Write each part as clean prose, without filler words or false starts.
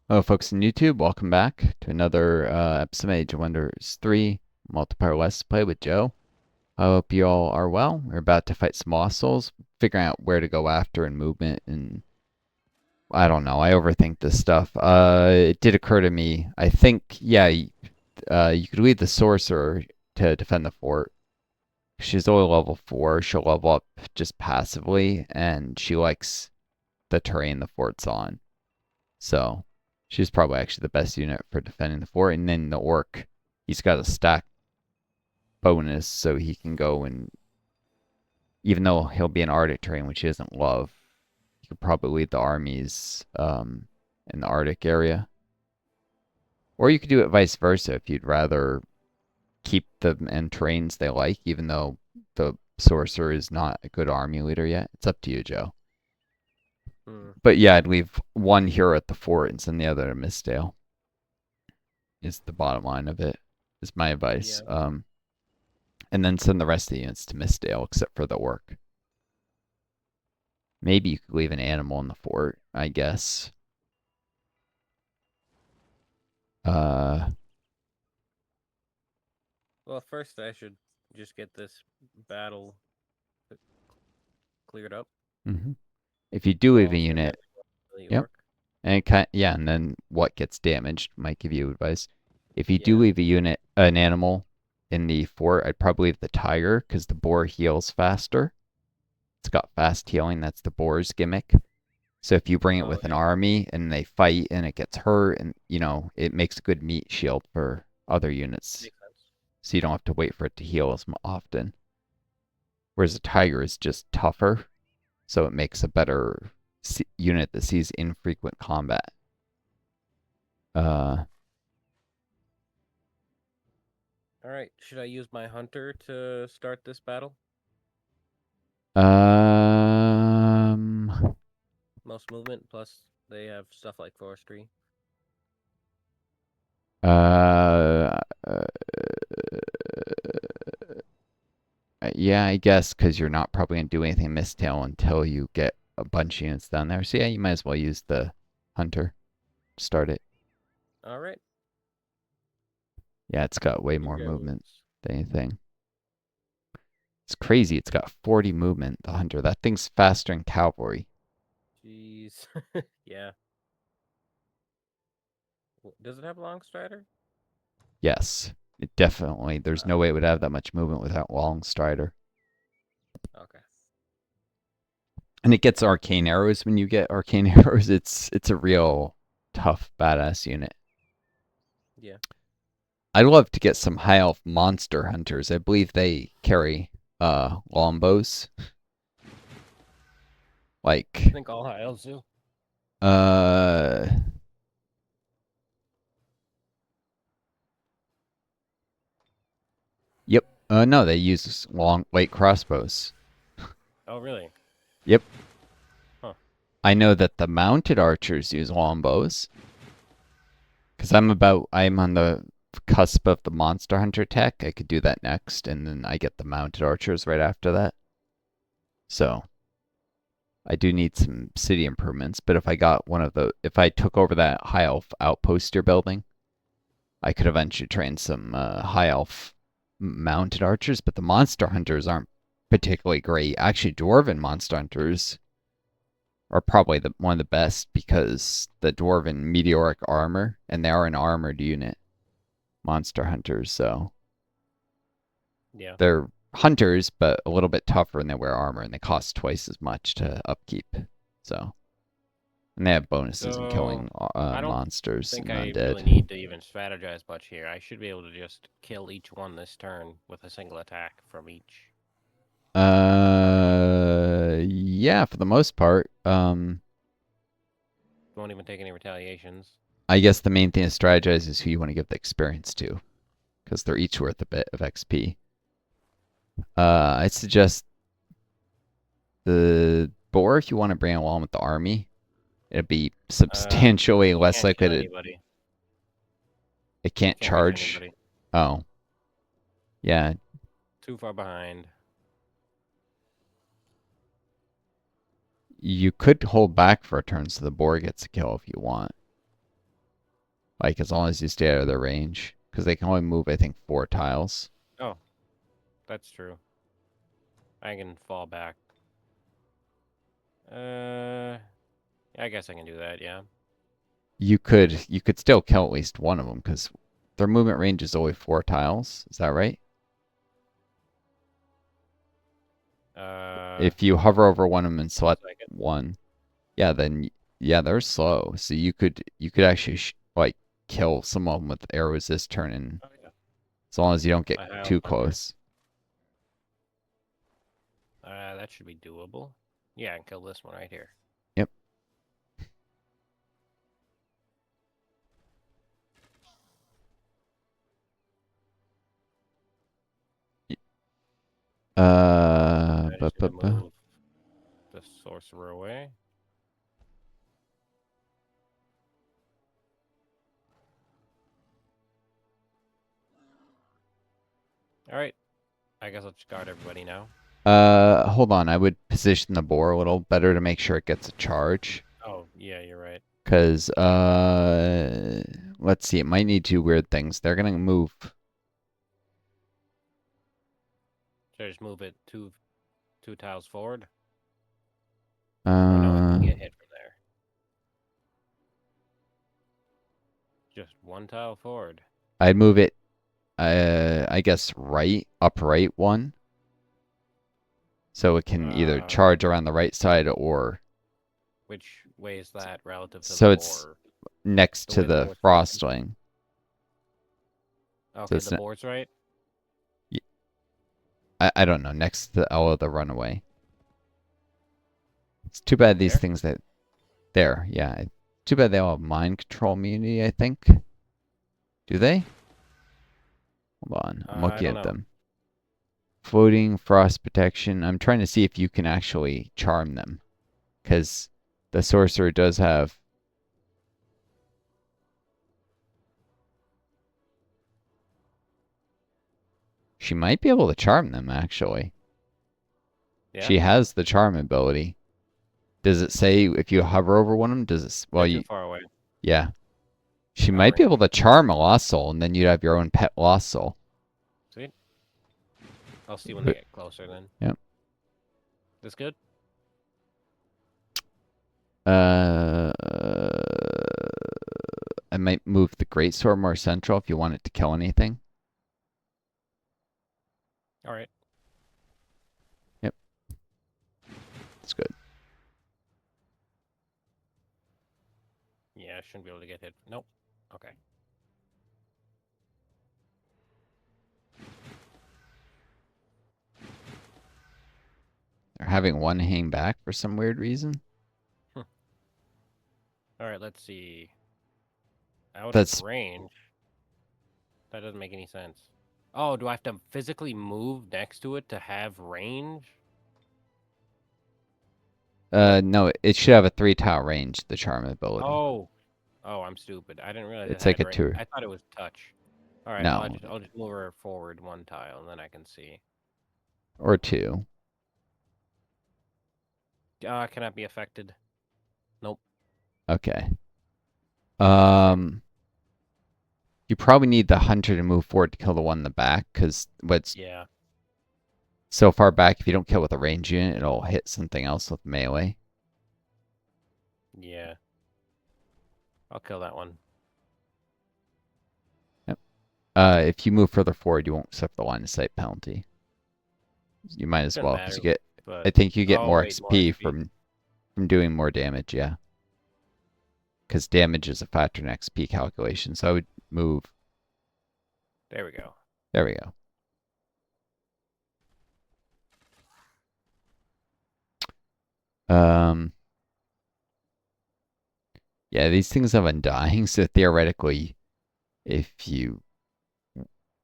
Hello, folks on YouTube. Welcome back to another episode of Age of Wonders 3 Multiplayer Let's Play with Joe. I hope you all are well. We're about to fight some lost souls, figuring out where to go after and movement, and I don't know. I overthink this stuff. It did occur to me. I think, yeah, you could leave the sorcerer to defend the fort. She's only level 4. She'll level up just passively, and she likes the terrain the fort's on. So she's probably actually the best unit for defending the fort. And then the orc, he's got a stack bonus, so he can go and even though he'll be an Arctic terrain, which he doesn't love, he could probably lead the armies in the Arctic area. Or you could do it vice versa if you'd rather keep them in terrains they like, even though the sorcerer is not a good army leader yet. It's up to you, Joe. But yeah, I'd leave one hero at the fort and send the other to Mistdale. Is the bottom line of it. Is my advice. Yeah. And then send the rest of the units to Mistdale, except for the orc. Maybe you could leave an animal in the fort, I guess. Uh, Well, first I should just get this battle cleared up. mhm. If you do So leave a I'll send unit, everyone to the yep. orc. And yeah, and then what gets damaged might give you advice. If you do Yeah. leave a unit, an animal in the fort, I'd probably leave the tiger because the boar heals faster. It's got fast healing. That's the boar's gimmick. So if you bring it Oh with an yeah. army and they fight and it gets hurt, and it makes a good meat shield for other units, Makes sense. so you don't have to wait for it to heal as often. Whereas a tiger is just tougher, so it makes a better unit that sees infrequent combat. Uh, All right. Should I use my hunter to start this battle? um, Most movement plus they have stuff like forestry. uh, uh, yeah, I guess because you're not probably gonna do anything Misttail until you get a bunch of units down there. So yeah, you might as well use the hunter. Start it. All right. Yeah, it's got way Here more movement goes. than anything. It's crazy. It's got 40 movement, the hunter. That thing's faster than cavalry. Jeez. Yeah. Does it have long strider? Yes, it definitely. There's no way it would have that much movement without long strider. Okay. And it gets arcane arrows when you get arcane arrows. It's a real tough badass unit. Yeah. I'd love to get some high elf monster hunters. I believe they carry longbows. I Like think all high elves do. uh yep. No, they use long light crossbows. Oh really? Yep. Huh. I know that the mounted archers use longbows. Because I'm on the cusp of the monster hunter tech. I could do that next, and then I get the mounted archers right after that. So I do need some city improvements, but if I took over that high elf outpost you're building, I could eventually train some high elf mounted archers. But the monster hunters aren't particularly great. Actually, dwarven monster hunters are probably one of the best because the dwarven meteoric armor, and they are an armored unit, monster hunters. So Yeah. they're hunters, but a little bit tougher, and they wear armor, and they cost twice as much to upkeep. So, and they have bonuses in So killing I don't monsters think and I really undead. need to even strategize much here. I should be able to just kill each one this turn with a single attack from each. Yeah, for the most part. Won't even take any retaliations. I guess the main thing to strategize is who you want to give the experience to, because they're each worth a bit of XP. I suggest the boar if you want to bring along with the army. It'd be substantially You less can't likely kill to. anybody. It can't Can't reach charge. anybody. Oh, yeah. Too far behind. You could hold back for a turn so the boar gets a kill if you want. Like as long as you stay out of their range, because they can only move I think 4 tiles. Oh, that's true. I can fall back. I guess I can do that, yeah. You could still kill at least one of them because their movement range is only 4 tiles. Is that right? Uh, If you hover over one of them and one select second. one, yeah, then yeah, they're slow. So you could actually like kill some of them with arrows this turn, and Oh, yeah. as long as you don't get I have too Hunter. close. That should be doable. Yeah, I can kill this one right here. Yep. I just need to But move the sorcerer away. All right. I guess I'll just guard everybody now. hold on. I would position the boar a little better to make sure it gets a charge. Oh, yeah, you're right. Cause let's see. It might need to do weird things. They're gonna move. Should I just move it two tiles forward? Or no, it can Uh, get hit from there. Just one tile forward. I'd move it. I guess upright one, so it can either Uh, charge around the right side or which way is that relative to the so it's boar? next The to way the the board's facing? frostling. So Okay, it's the board's right. I don't know, next to the L of the runaway. It's too bad these There? things that there, yeah. Too bad they all have mind control immunity, I think. Do they? Hold on, I'm I looking don't at know. them. Floating frost protection. I'm trying to see if you can actually charm them, because the sorcerer does have. She might be able to charm them actually. Yeah? She has the charm ability. Does it say if you hover over one of them? Does it? Well, They're too you far away. yeah. She might be Hovering. able to charm a lost soul, and then you'd have your own pet lost soul. Sweet. I'll see when they But get closer then. yeah. This good? Uh, I might move the great sword more central if you want it to kill anything. All right. Yep, it's good. Yeah, I shouldn't be able to get hit. Nope. Okay. They're having one hang back for some weird reason. All right, let's see. Out of That's range. That doesn't make any sense. Oh, do I have to physically move next to it to have range? What? no, it should have a 3 tile range. The charm ability. Oh. Oh, I'm stupid. I didn't realize it It's like had a range. two. I thought it was touch. All right, No, I'll just move her forward one tile and then I can see. or two. Cannot be affected. Nope. Okay. That's a shame. Um, you probably need the hunter to move forward to kill the one in the back, because what's Yeah. so far back, if you don't kill with a range unit, it'll hit something else with melee. Yeah. I'll kill that one. Yep. If you move further forward, you won't suffer the line of sight penalty. You might as Shouldn't well, because matter, you get. I but think you get oh more wait, more XP XP. from doing more damage. Yeah, because damage is a factor in XP calculation. So I would move. There we go. There we go. Um, yeah, these things have undying, so theoretically, if you,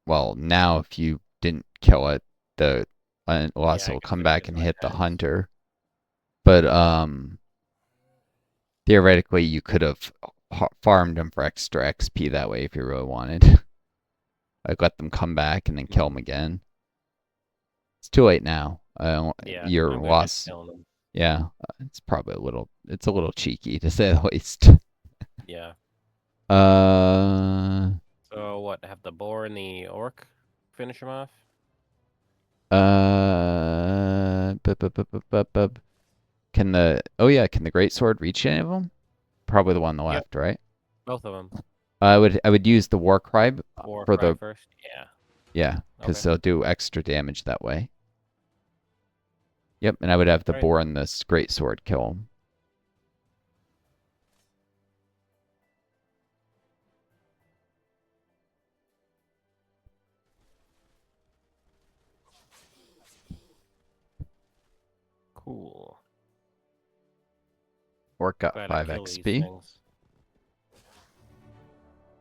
well, now if you didn't kill it, the Yeah, loss I will guess come it back is and what hit the it has. hunter. But theoretically, you could have farmed them for extra XP that way if you really wanted. Like let them come back and then kill them Hmm. again. It's too late now. Yeah, Your I'm good just loss, killing them. yeah, it's probably a little, it's a little cheeky to say the least. Yeah. Uh, So what? Have the boar and the orc finish him off? can the great sword reach any of them? Probably the one on the Yep, left, right? both of them. I would use the war cry War for cry the first. Yeah. yeah, Okay. because they'll do extra damage that way. Yep, and I would have the All right. boar and this great sword kill 'em. Cool. Orc got Glad I 5 kill these XP, things.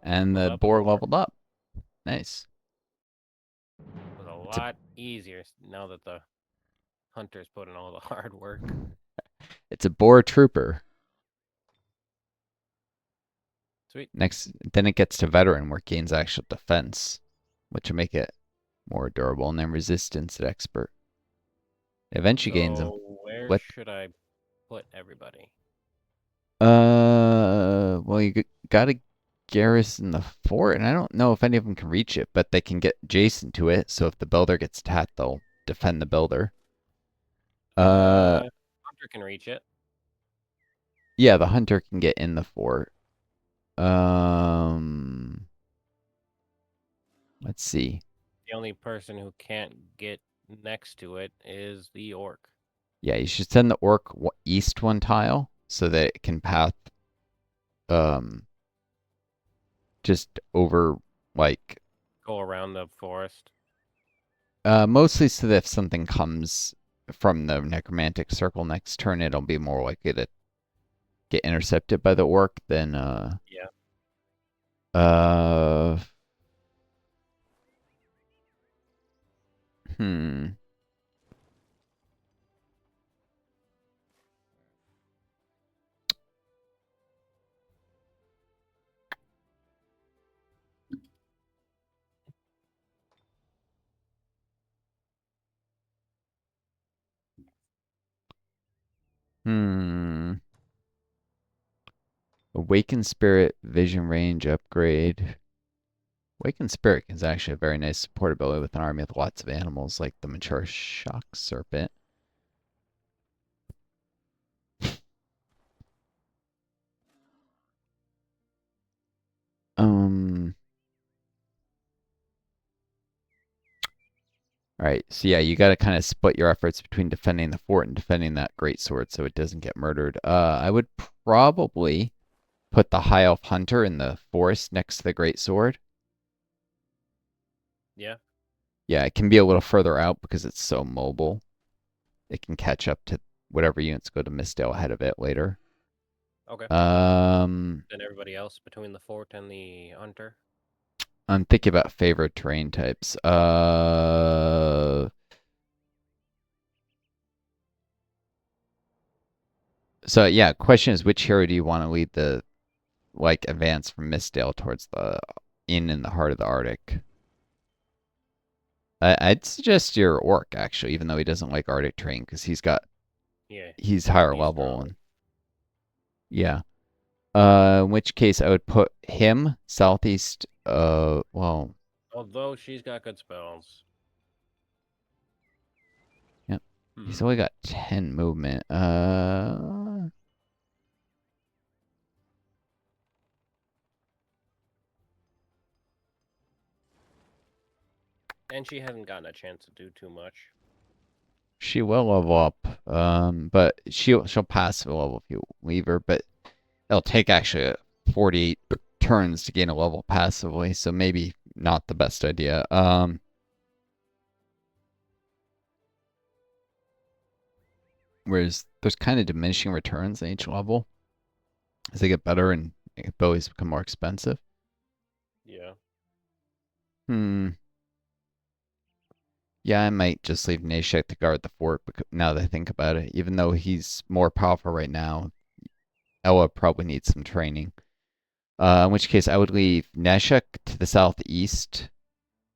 and Leveled the up boar more. leveled up. Nice. It was a It's a lot easier now that the hunter's put in all the hard work. it's a boar trooper. Sweet. Next, then it gets to veteran, where it gains actual defense, which will make it more durable, and then resistance at expert. It eventually gains them. So where What? should I put everybody? Well, gotta garrison the fort, and I don't know if any of them can reach it, but they can get Jason to it. So if the builder gets attacked, they'll defend the builder. Uh, Hunter can reach it. yeah, the hunter can get in the fort. Um, let's see. The only person who can't get next to it is the orc. Yeah, you should send the orc east one tile so that it can path um just over like Go around the forest. mostly so that if something comes from the necromantic circle next turn, it'll be more likely to get intercepted by the orc than Yeah. uh hmm hmm awakened spirit vision range upgrade. Awakened spirit is actually a very nice support ability with an army with lots of animals like the mature shock serpent. Um All right, so yeah, you got to kind of split your efforts between defending the fort and defending that great sword so it doesn't get murdered. I would probably put the high elf hunter in the forest next to the great sword. Yeah. Yeah, it can be a little further out because it's so mobile. It can catch up to whatever units go to Mistdale ahead of it later. Okay. Um, Then everybody else between the fort and the hunter. I'm thinking about favorite terrain types. So yeah, question is which hero do you want to lead the like advance from Mistdale towards the in the heart of the Arctic? I'd suggest your orc actually, even though he doesn't like Arctic terrain because Yeah. he's higher He's level strong. and yeah. In which case I would put him southeast. Well, Although she's got good spells. yeah, he's Hmm. only got 10 movement. And she hasn't gotten a chance to do too much. She will level up. But she'll pass the level if you leave her. But it'll take actually 48 turns to gain a level passively, so maybe not the best idea. Whereas there's kind of diminishing returns in each level as they get better and abilities become more expensive. Yeah. Hmm. Yeah, I might just leave Nashek to guard the fort now that I think about it. Even though he's more powerful right now, Ella probably needs some training. In which case, I would leave Nashek to the southeast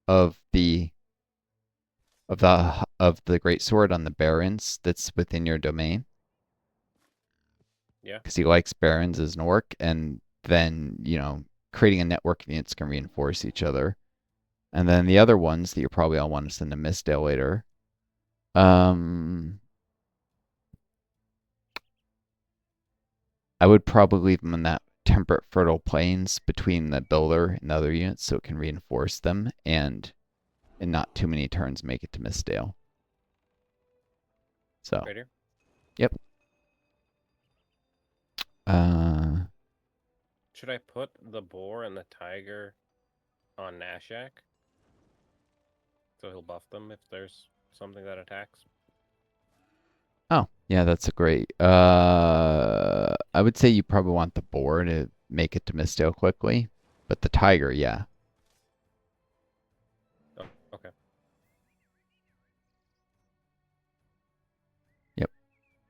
of the Great Sword on the Barrens that's within your domain Yeah. because he likes Barrens as an orc, and then creating a network of units can reinforce each other. And then the other ones that you probably all want to send to Mistdale later. Um, I would probably leave them in that temperate fertile plains between the builder and the other units so it can reinforce them and in not too many turns make it to Mistdale. So, Right here. yep. Uh, Should I put the boar and the tiger on Nashak so he'll buff them if there's something that attacks? oh, yeah, that's a great. I would say you probably want the boar to make it to Mistdale quickly, but the tiger, yeah. Oh, okay. Yep.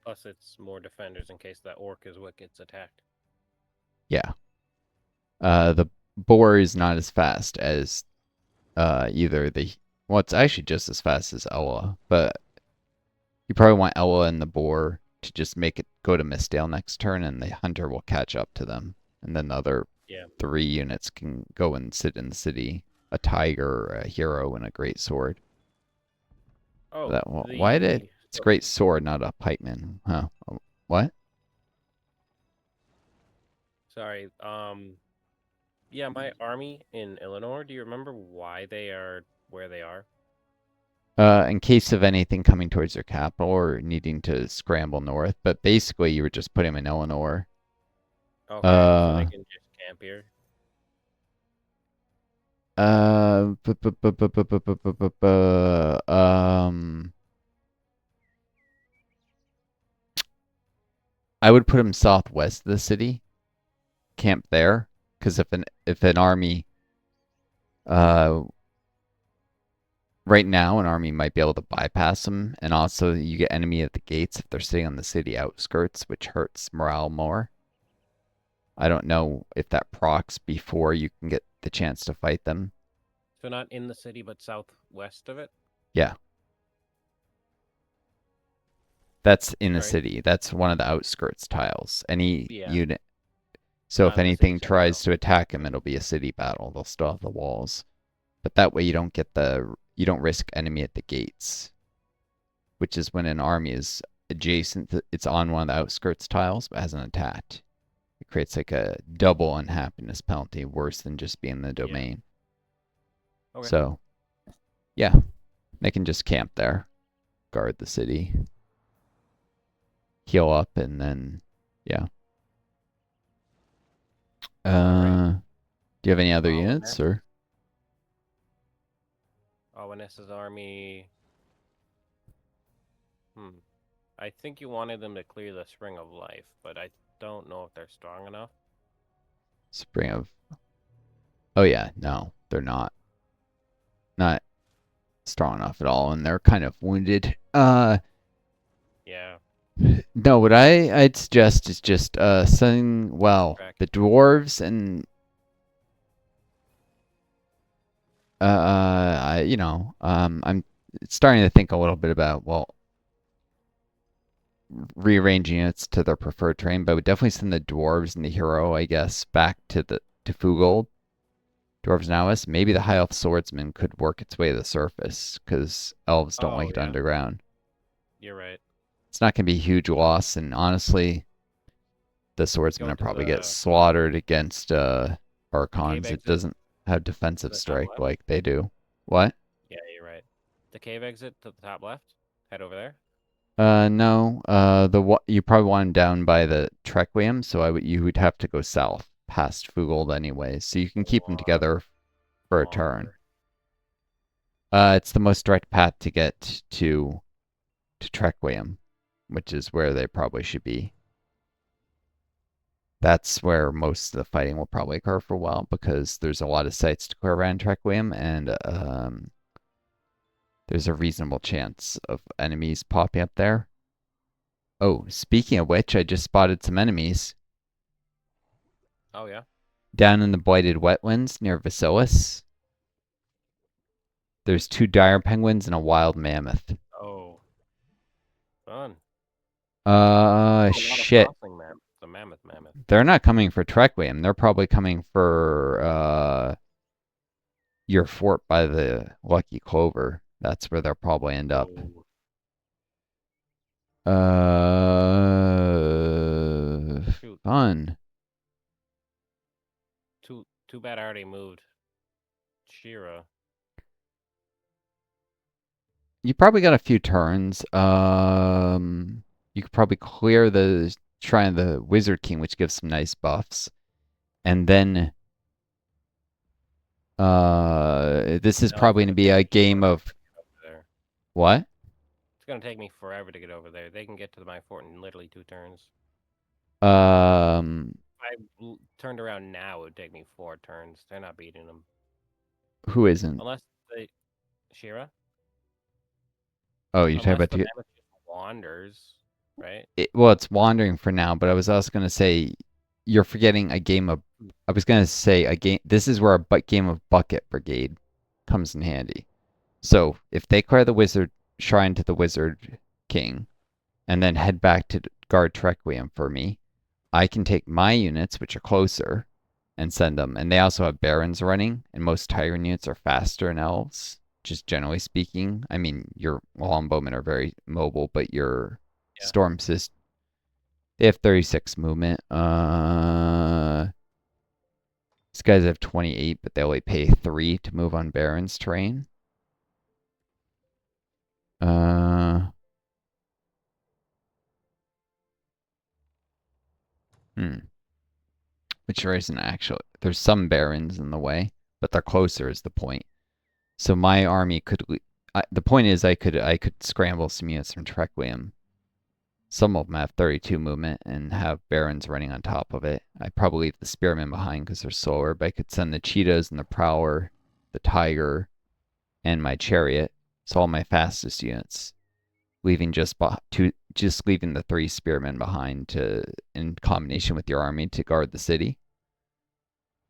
Plus, it's more defenders in case that orc is what gets attacked. Yeah. The boar is not as fast as either the. Well, it's actually just as fast as Ella, but you probably want Ella and the boar to just make it go to Mistdale next turn, and the hunter will catch up to them, and then the other Yeah. 3 units can go and sit in the city. A tiger, a hero, and a great sword. Oh, That why did the it's a great sword, not a pikeman? Huh? What? sorry. Yeah, my army in Illinois. Do you remember why they are where they are? In case of anything coming towards their capital or needing to scramble north, but basically you were just putting them in Eleanor. Okay, so they Uh, can just camp here. bu- bu- bu- bu- bu- bu- bu- bu- bu- bu- I would put them southwest of the city, camp there, because if an army, uh, right now an army might be able to bypass them, and also you get enemy at the gates if they're sitting on the city outskirts, which hurts morale more. I don't know if that procs before you can get the chance to fight them. So not in the city, but southwest of it. Yeah, that's in the All right. city. That's one of the outskirts tiles. Any Yeah, unit. So if not in the city anything center tries though. to attack them, it'll be a city battle. They'll still have the walls. But that way you don't risk enemy at the gates, which is when an army is it's on one of the outskirts tiles but hasn't attacked. It creates like a double unhappiness penalty, worse than just being in the Yeah. domain. Okay. So yeah, they can just camp there, guard the city, heal up, and then yeah. All right. Do you have any other units Vanessa. or? Vanessa's army. Hmm. I think you wanted them to clear the Spring of Life, but I don't know if they're strong enough. Spring of. Oh yeah, no, they're not. Not strong enough at all, and they're kind of wounded. Yeah. No, what I'd suggest is just sending Track. the dwarves and I'm starting to think a little bit about rearranging units to their preferred terrain, but I would definitely send the dwarves and the hero, I guess, back to Fugold. Dwarves and Alvis. Maybe the High Elf Swordsman could work its way to the surface, because elves don't like Oh it yeah, underground. you're right. It's not going to be a huge loss, and honestly, the swordsman Go will to probably get slaughtered against the cave Archons. It exit doesn't have to defensive the top strike left. like they do. What? Yeah, you're right. The cave exit to the top left. Head over there. No. You probably want him down by the Trequium, so you would have to go south past Fugold anyway. So you can keep them Or together for a turn. longer. It's the most direct path to get to Trequium, which is where they probably should be. That's where most of the fighting will probably occur for a while because there's a lot of sites to clear around Trequium, and there's a reasonable chance of enemies popping up there. Oh, speaking of which, I just spotted some enemies Oh yeah. down in the blighted wetlands near Vasilis. There's 2 dire penguins and a wild mammoth. Oh, fun. A lot of Shit. crossing mammoth. They're not coming for Trequium. They're probably coming for your fort by the Lucky Clover. That's where they'll probably end up. Oh, shoot. Fun. Too bad I already moved Shira. You probably got a few turns. You could probably clear the Shrine of the Wizard King, which gives some nice buffs. And then this is No, it's probably going to gonna be take a me game forever of to get over there. what? It's gonna take me forever to get over there. They can get to my fort in literally 2 turns. Um, If turned around now, it would take me 4 turns. They're not beating them. who isn't? Unless they Shira. Oh, you're talking Unless about the mammoth just wanders, right? well, it's wandering for now, but I was also going to say you're forgetting a game of. I was going to say a game. This is where a game of Bucket Brigade comes in handy. So if they clear the Wizard Shrine to the Wizard King, and then head back to guard Trequium for me, I can take my units, which are closer, and send them. And they also have Barons running, and most Tyrant units are faster than Elves, just generally speaking. I mean, your Longbowmen are very mobile, but your Yeah. Storm System, they have 36 movement. These guys have 28, but they only pay 3 to move on Baron's terrain. Uh, hmm. Which there isn't actually. There's some barons in the way, but they're closer is the point. So my army could. The point is, I could scramble some units from Trequium. Some of them have 32 movement and have barons running on top of it. I probably leave the spearmen behind because they're slower, but I could send the cheetahs and the prowler, the tiger, and my chariot. So all my fastest units, leaving just leaving the 3 spearmen behind to in combination with your army to guard the city.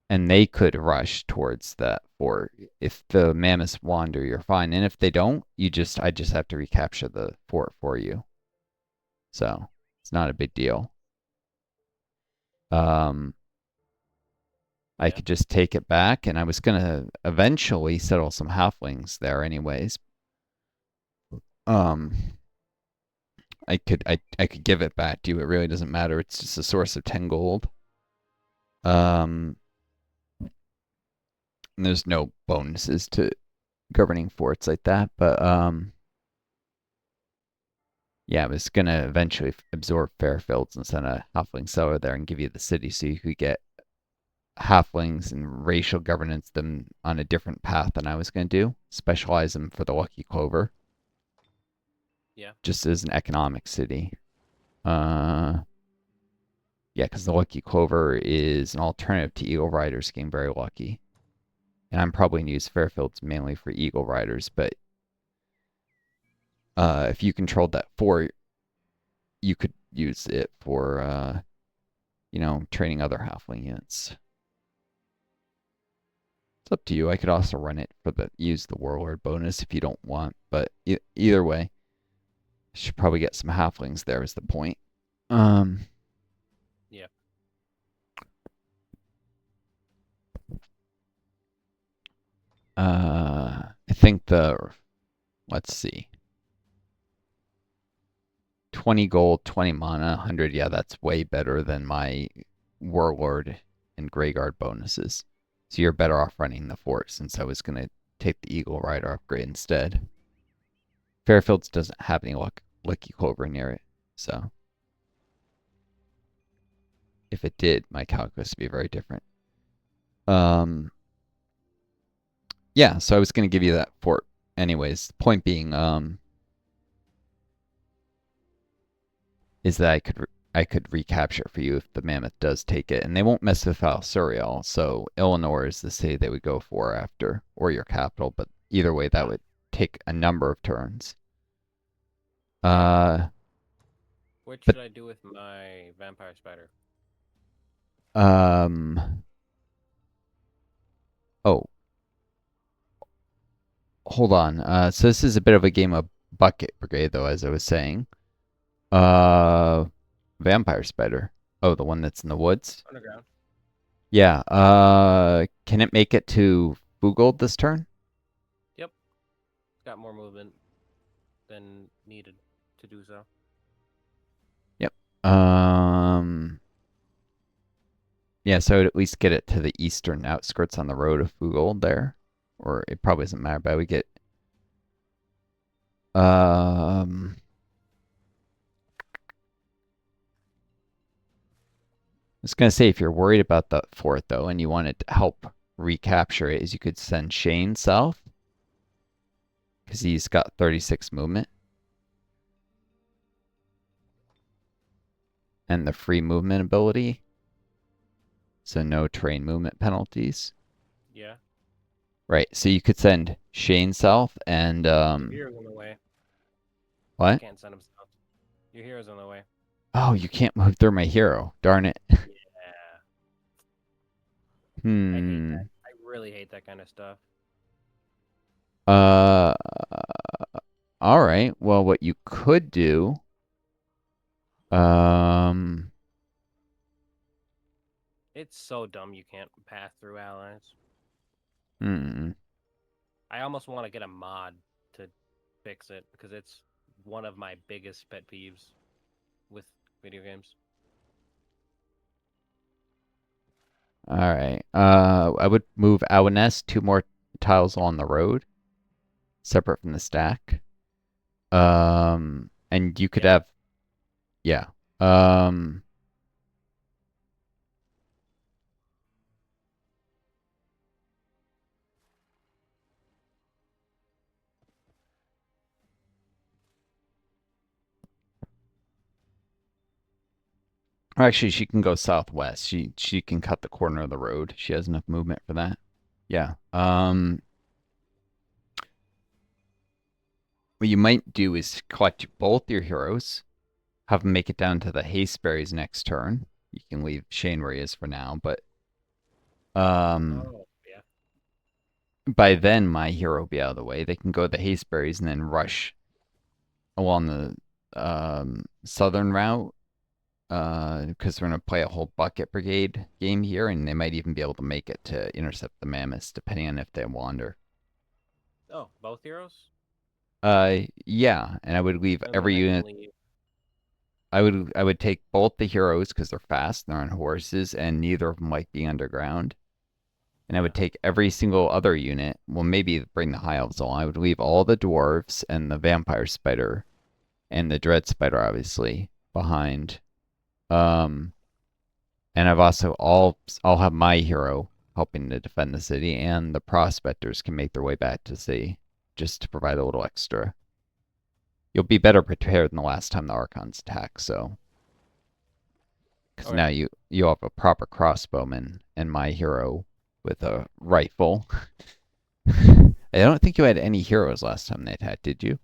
And they could rush towards that fort. If the mammoths wander, you're fine. And if they don't, I just have to recapture the fort for you. So it's not a big deal. Um, I Yeah. could just take it back, and I was gonna eventually settle some halflings there, anyways. Um, I could give it back to you. It really doesn't matter. It's just a source of 10 gold. Um, and there's no bonuses to governing forts like that, but yeah, I was gonna eventually absorb Fairfields and send a halfling settler there and give you the city so you could get halflings and racial governance them on a different path than I was gonna do. Specialize them for the Lucky Clover, Yeah. just as an economic city. Uh, yeah, because the Lucky Clover is an alternative to Eagle Riders getting very lucky. And I'm probably gonna use Fairfields mainly for Eagle Riders, but if you controlled that fort, you could use it for training other halfling units. It's up to you. I could also run it for use the warlord bonus if you don't want, but either way, I should probably get some halflings there is the point. Um Yeah. I think let's see. 20 gold, 20 mana, 100. Yeah, that's way better than my warlord and Greyguard bonuses. So you're better off running the fort since I was going to take the Eagle Rider upgrade instead. Fairfields doesn't have any Lucky Clover near it, so if it did, my calculus would be very different. Um, yeah, so I was going to give you that fort anyways. The point being, is that I could recapture for you if the mammoth does take it, and they won't mess with Valsuriel. So Eleanor is the city they would go for after, or your capital. But either way, that would take a number of turns. Yeah. Uh, What but should I do with my vampire spider? um, oh, hold on. So this is a bit of a game of Bucket Brigade, though, as I was saying. Uh, Vampire Spider. Oh, the one that's in the woods? Underground. Yeah. Can it make it to Fugold this turn? Yep. It's got more movement than needed to do so. Yep. Yeah, so I'd at least get it to the eastern outskirts on the road of Fugold there. Or it probably doesn't matter, but we get um I was gonna say if you're worried about the fort though and you wanted to help recapture it, is you could send Shane south because he's got 36 movement and the free movement ability, so no terrain movement penalties. Yeah. Right, so you could send Shane south and Your hero's on the way. I what? can't send him stuff. Your hero's on the way. Oh, you can't move through my hero. Darn it. Yeah. I hate Hmm. that. I really hate that kind of stuff. Uh, all right. Well, what you could do, um, It's so dumb you can't pass through allies. hmm. I almost want to get a mod to fix it because it's one of my biggest pet peeves with video games. All right. I would move Awanes 2 more tiles on the road, separate from the stack. And you could Yeah. have, yeah. Um, or actually, she can go southwest. She can cut the corner of the road. She has enough movement for that. Yeah. What you might do is collect both your heroes, have them make it down to the Hasteberries next turn. You can leave Shane where he is for now, but um, Oh, yeah. by then my hero will be out of the way. They can go to the Hasteberries and then rush along the southern route because we're going to play a whole bucket brigade game here, and they might even be able to make it to intercept the mammoths, depending on if they wander. Oh, both heroes? Yeah, and I would leave And then every I can unit. leave. I would take both the heroes because they're fast, they're on horses, and neither of them like being underground. And I Yeah. would take every single other unit. Well, maybe bring the high elves along. I would leave all the dwarves and the vampire spider and the dread spider, obviously, behind. Um, and I'll have my hero helping to defend the city, and the prospectors can make their way back to the city just to provide a little extra. You'll be better prepared than the last time the Archons attacked, so because Okay. now you have a proper crossbowman and my hero with a rifle. I don't think you had any heroes last time they attacked, did you? It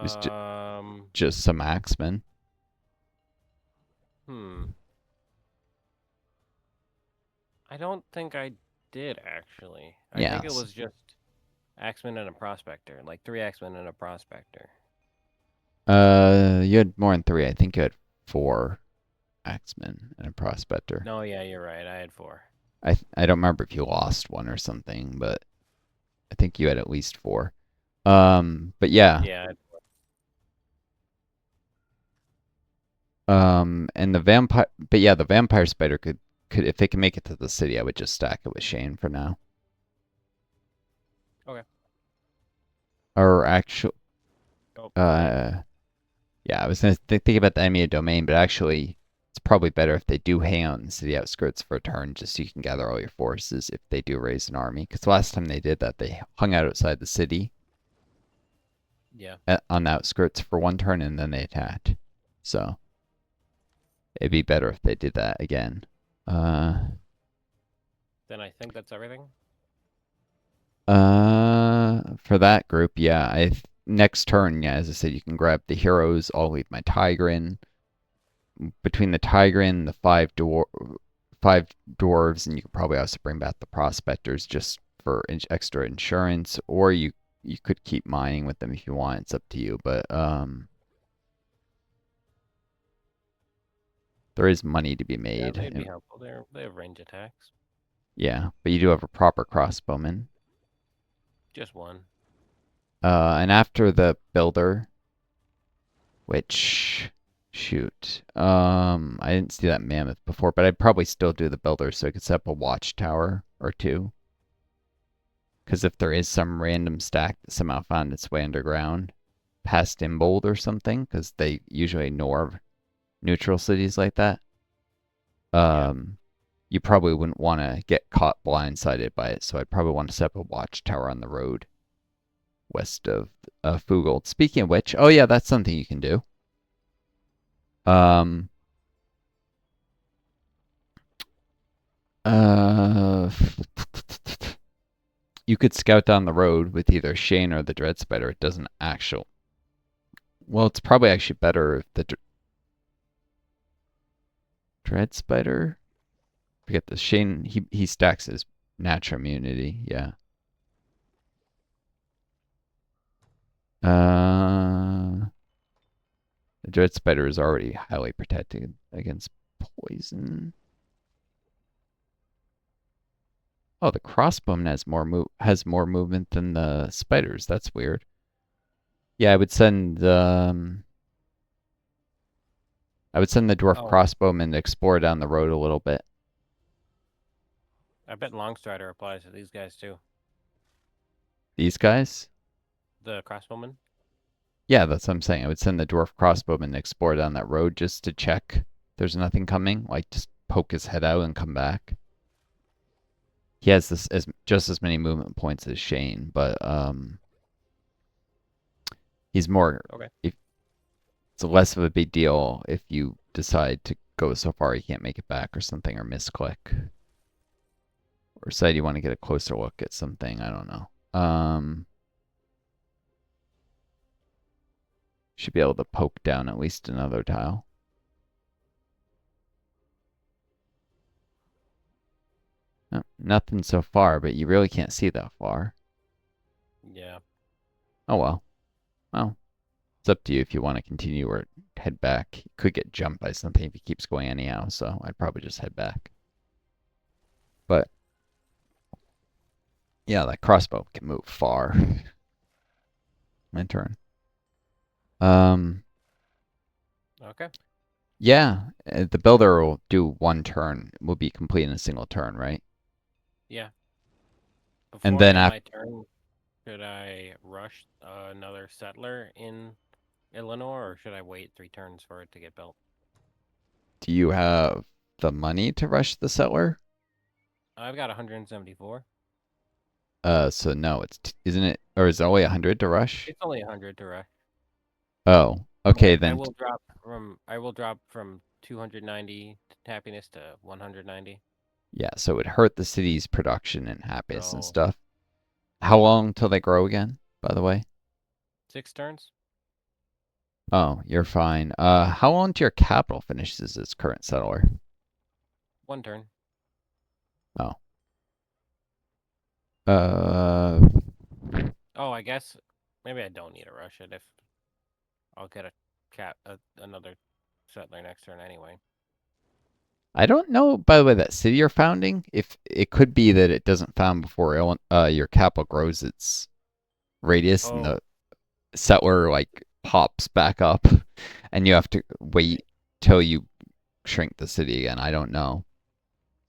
was Um, just some axemen. hmm. I don't think I did actually. I think it Yes. was just Axeman and a prospector, like 3 Axemen and a prospector. You had more than 3. I think you had 4 axemen and a prospector. No, yeah, you're right. I had 4. I don't remember if you lost one or something, but I think you had at least 4. But yeah. Yeah. And the vampire, but yeah, the vampire spider could if it can make it to the city, I would just stack it with Shane for now. Okay. Or actually, Oh, yeah. uh, yeah, I was gonna think about the enemy domain, but actually, it's probably better if they do hang out in the city outskirts for a turn, just so you can gather all your forces if they do raise an army. Because the last time they did that, they hung out outside the city Yeah. on the outskirts for one turn, and then they attacked. So it'd be better if they did that again. Uh, Then I think that's everything. for that group, yeah. Next turn, yeah, as I said, you can grab the heroes. I'll leave my Tigrin. Between the Tigrin, the 5 dwarves, and you could probably also bring back the prospectors just for extra insurance, or you could keep mining with them if you want. It's up to you, but There is money to be Yeah, made. they'd be helpful. They have range attacks. Yeah, but you do have a proper crossbowman. Just one. And after the builder, which shoot, I didn't see that mammoth before, but I'd probably still do the builder so I could set up a watchtower or two. Because if there is some random stack that somehow found its way underground, past Imbold or something, because they usually ignore neutral cities like that, Yeah. um, you probably wouldn't want to get caught blindsided by it. So I'd probably want to set up a watchtower on the road west of Fugold. Speaking of which, oh yeah, that's something you can do. Um, uh, you could scout down the road with either Shane or the Dread Spider. It doesn't actual. Well, it's probably actually better if the Dread Spider. Forget the Shane. He stacks his natural immunity. Yeah. Uh, the Dread Spider is already highly protected against poison. Oh, the crossbowman has more movement than the spiders. That's weird. Yeah, I would send the dwarf Oh, crossbowman to explore down the road a little bit. I bet Longstrider applies to these guys too. These guys? The crossbowman. Yeah, that's what I'm saying. I would send the dwarf crossbowman to explore down that road just to check there's nothing coming. Like just poke his head out and come back. He has this as just as many movement points as Shane, but he's more Okay. if it's less of a big deal if you decide to go so far you can't make it back or something or misclick. Or decide you want to get a closer look at something, I don't know. Should be able to poke down at least another tile. No, nothing so far, but you really can't see that far. Yeah. Oh well. Well, it's up to you if you want to continue or head back. You could get jumped by something if he keeps going anyhow, so I'd probably just head back. But yeah, that crossbow can move far. My turn. Um, Okay. yeah, the builder will do one turn. Will be complete in a single turn, right? Yeah. And Before I then end after, my turn, should I rush another settler in Eleanor, or should I wait 3 turns for it to get built? do you have the money to rush the settler? I've got 174. So no, isn't it, or is it only 100 to rush? It's only 100 to rush. Oh, I mean, okay I then. will drop from 290 happiness to 190. Yeah, so it would hurt the city's production and happiness and So stuff. How long till they grow again, by the way? 6 turns. Oh, you're fine. How long till your capital finishes its current settler? 1 turn. Oh. Uh, Oh, I guess maybe I don't need to rush it if I'll get another settler next turn anyway. I don't know, by the way, that city you're founding, if it could be that it doesn't found before your capital grows its radius and Oh, the settler like pops back up and you have to wait till you shrink the city again. I don't know.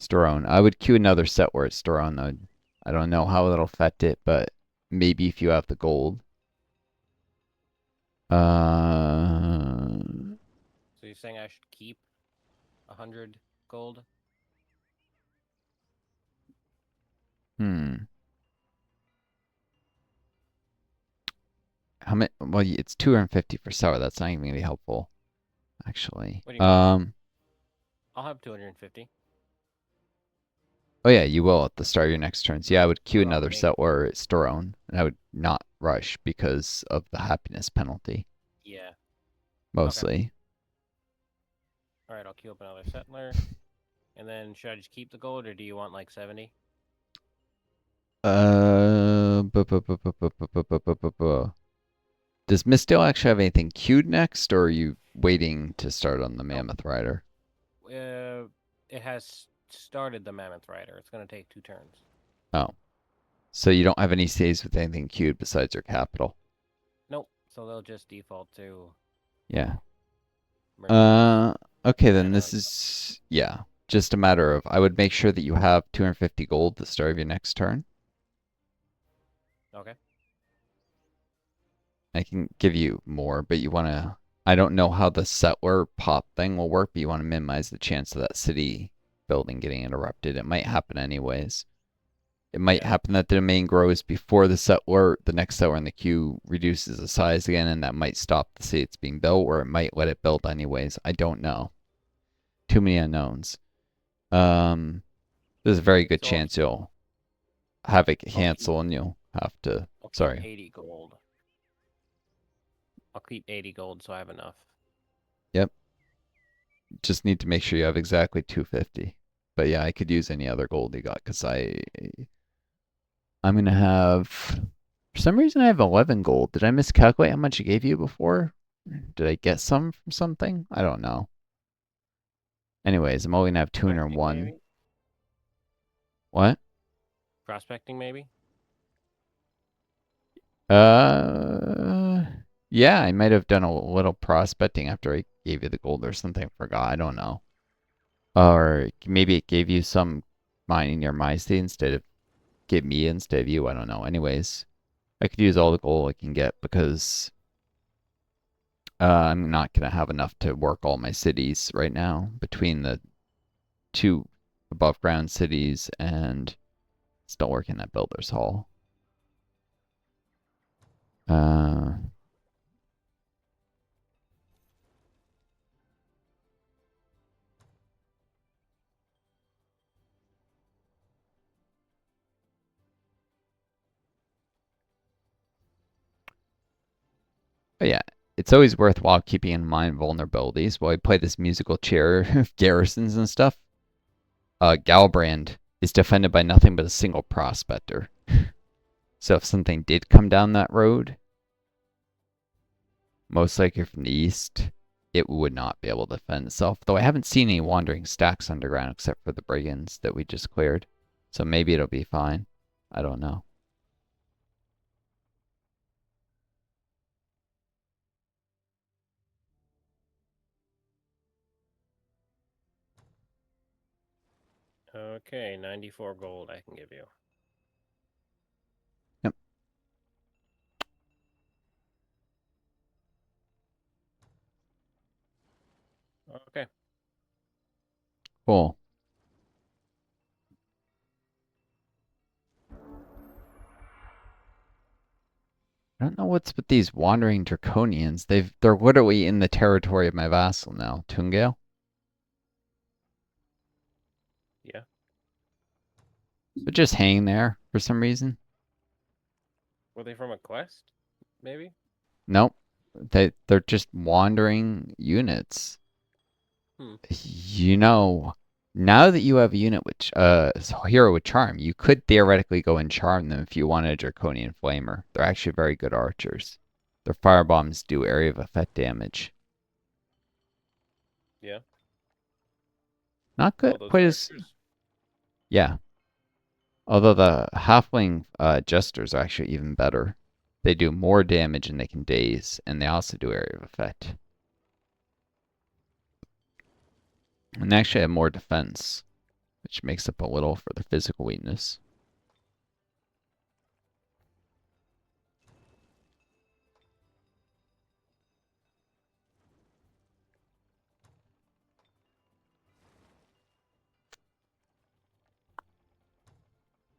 Storone. I would queue another settler at Storone though. I don't know how that'll affect it, but maybe if you have the gold. Uh, so you're saying I should keep 100 gold? hmm. How many? Well, it's 250 for sour. That's not even gonna be helpful, actually. What do you mean? I'll have 250. Oh yeah, you will at the start of your next turns. Yeah, I would queue Oh, another me. settler at Storone, and I would not rush because of the happiness penalty, Yeah. Okay. mostly. All right, I'll queue up another settler. And then should I just keep the gold, or do you want like 70? Does Misdale actually have anything queued next, or are you waiting to start on the Nope. Mammoth Rider? it has started the Mammoth Rider. It's gonna take 2 turns. Oh, so you don't have any saves with anything queued besides your capital. Nope. So they'll just default to Yeah. merchants, Uh, okay, then mana, this and stuff. is, yeah, just a matter of, I would make sure that you have 250 gold at the start of your next turn. Okay. I can give you more, but you want to, I don't know how the settler pop thing will work, but you want to minimize the chance of that city building getting interrupted. It might happen anyways. It might Yeah. happen that the domain grows before the next settler in the queue reduces the size again, and that might stop the city it's being built, or it might let it build anyways. I don't know. Too many unknowns. Um, there's a very good So chance you'll have it I'll keep cancel and you'll have to. I'll keep Sorry. 80 gold. I'll keep 80 gold so I have enough. Yep. Just need to make sure you have exactly 250. But yeah, I could use any other gold you got because I'm gonna have. For some reason, I have 11 gold. Did I miscalculate how much I gave you before? Did I get some from something? I don't know. Anyways, I'm only gonna have Prospecting 201. maybe? What? Prospecting maybe? Uh, yeah, I might have done a little prospecting after I gave you the gold or something. Forgot. I don't know. Or maybe it gave you some mining near my state instead of give me instead of you. I don't know. Anyways, I could use all the gold I can get because I'm not gonna have enough to work all my cities right now between the two above ground cities and still working at Builder's Hall. Uh, but yeah, it's always worthwhile keeping in mind vulnerabilities. While we play this musical chair of garrisons and stuff, Galbrand is defended by nothing but a single prospector. So if something did come down that road, most likely from the east, it would not be able to defend itself. Though I haven't seen any wandering stacks underground except for the brigands that we just cleared. So maybe it'll be fine. I don't know. Okay, 94 gold I can give you. Yep, Okay. cool. I don't know what's with these wandering draconians. They're literally in the territory of my vassal now, Tungale. Yeah. They're just hanging there for some reason. Were they from a quest? Maybe? Nope. They're just wandering units. Hmm. You know, now that you have a unit which hero with charm, you could theoretically go and charm them if you wanted a draconian flamer. They're actually very good archers. Their fire bombs do area of effect damage. Yeah. Not good, Oh, those quite as archers? yeah. Although the halfling jesters are actually even better. They do more damage and they can daze, and they also do area of effect. And they actually have more defense, which makes up a little for the physical weakness.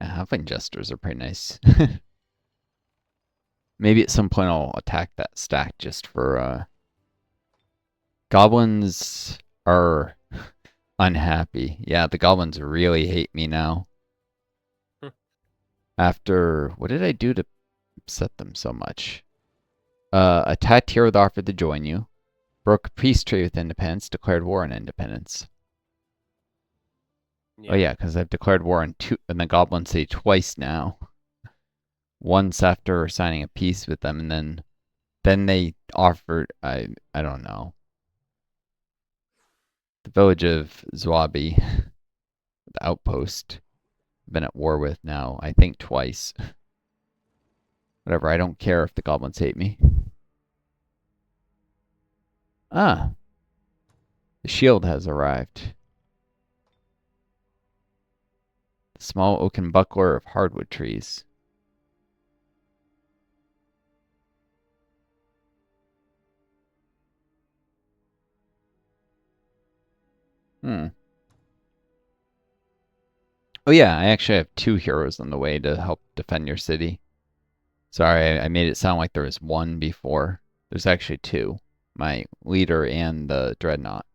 Halfling jesters are pretty nice. Maybe at some point I'll attack that stack just for goblins are unhappy. Yeah, the goblins really hate me now. Hmm. After what did I do to upset them so much? Attacked here with offer to join you. Broke a peace treaty with independence, declared war on independence. Oh Yeah. yeah, because I've declared war on the Goblin City twice now. Once after signing a peace with them, and then they offered. I don't know. The village of Zwabi, the outpost, I've been at war with now, I think twice. Whatever, I don't care if the goblins hate me. Ah, the shield has arrived. The small oaken buckler of hardwood trees. Hmm. Oh yeah, I actually have two heroes on the way to help defend your city. Sorry, I made it sound like there was one before. There's actually two. My leader and the dreadnought.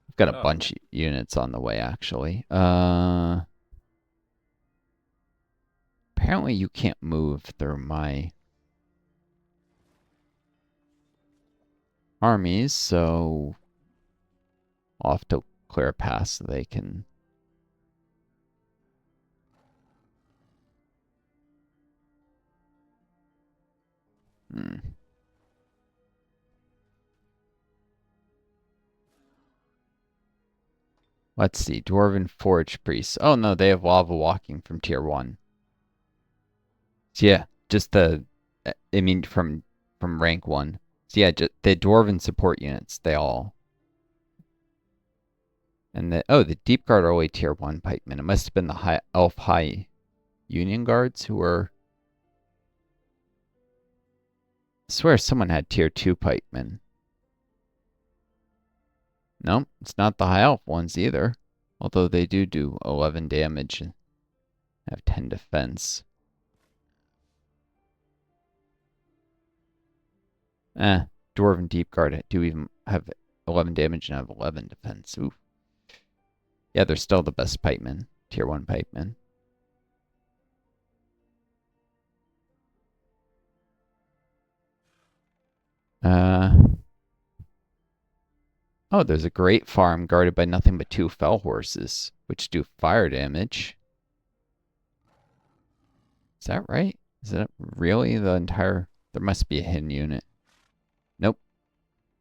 I've got a Oh, bunch of units on the way actually. Apparently you can't move through my armies, so I'll have to clear a path so they can. Hmm. Let's see. Dwarven Forge Priests. Oh no, they have lava walking from tier 1. So yeah, just I mean from rank 1. So yeah, just the Dwarven support units, they all. And the Deep Guard are only tier 1 pikemen. It must have been the Elf High Union Guards who were. I swear someone had tier 2 pikemen. Nope, it's not the High Elf ones either. Although they do 11 damage and have 10 defense. Dwarven Deep Guard do even have 11 damage and have 11 defense. Ooh. Yeah, they're still the best pikemen. Tier 1 pikemen. Uh, oh, there's a great farm guarded by nothing but 2 fell horses, which do fire damage. Is that right? Is that really the entire... There must be a hidden unit. Nope,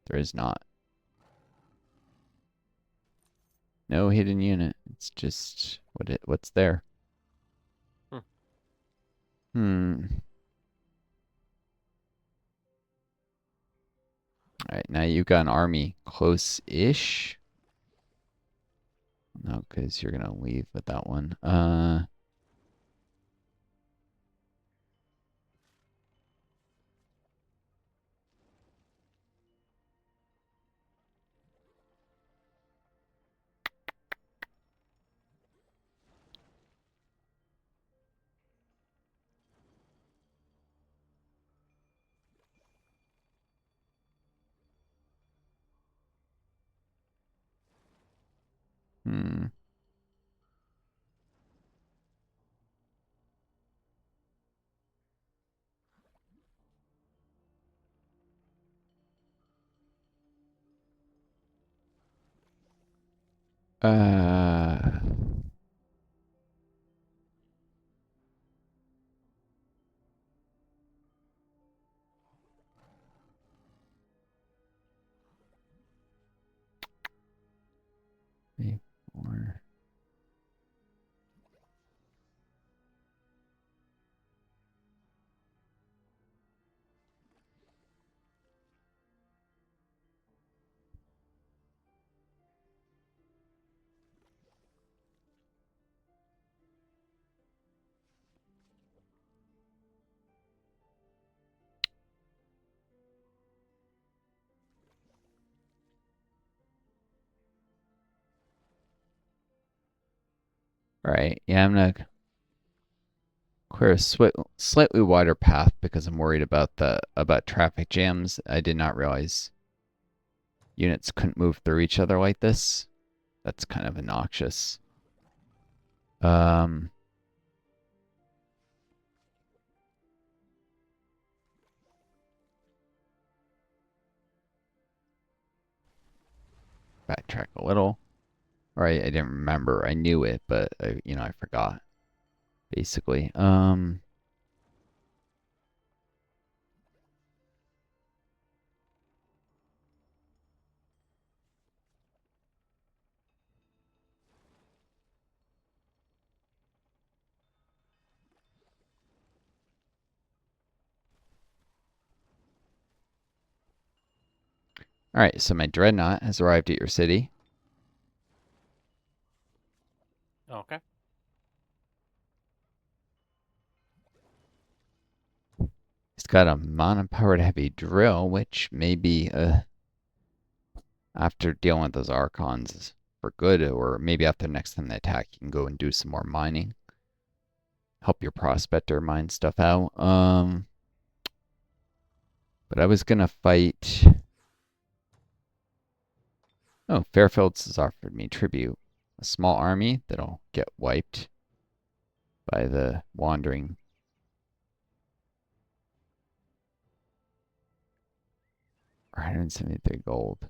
there is not. No hidden unit. It's just what's there. hmm. Hmm. All right, now you got an army close-ish. No, because you're gonna leave with that one. Hmm. Uh. 3, 4. All right. Yeah, I'm gonna clear a slightly wider path because I'm worried about the about traffic jams. I did not realize units couldn't move through each other like this. That's kind of obnoxious. Um, Backtrack a little. Or I didn't remember. I knew it, but I forgot. Basically. Alright, so my dreadnought has arrived at your city. Okay. It's got a mono-powered heavy drill, which may be after dealing with those archons for good, or maybe after the next time they attack, you can go and do some more mining. Help your prospector mine stuff out. But I was gonna fight. Oh, Fairfields has offered me tribute. A small army that'll get wiped by the wandering. 173 gold.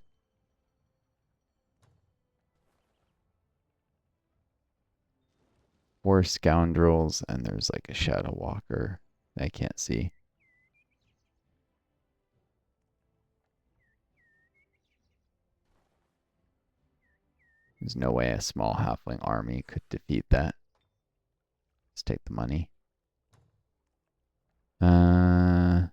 Four scoundrels, and there's like a shadow walker that I can't see. There's no way a small halfling army could defeat that. Let's take the money. Uh,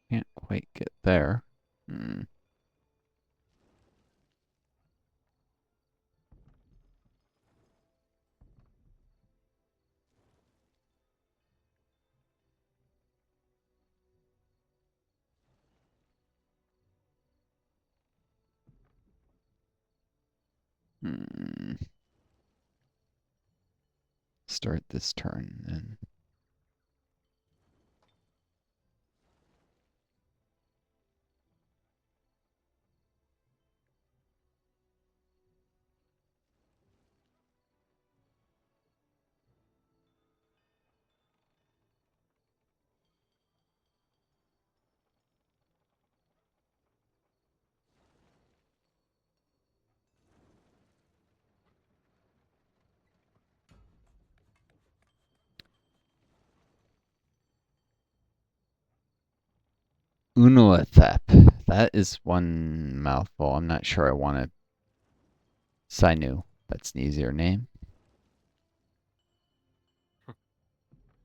can't quite get there. Hmm. Hmm. Start this turn then. Unuathep. That is one mouthful. I'm not sure I want to. Sainu. That's an easier name.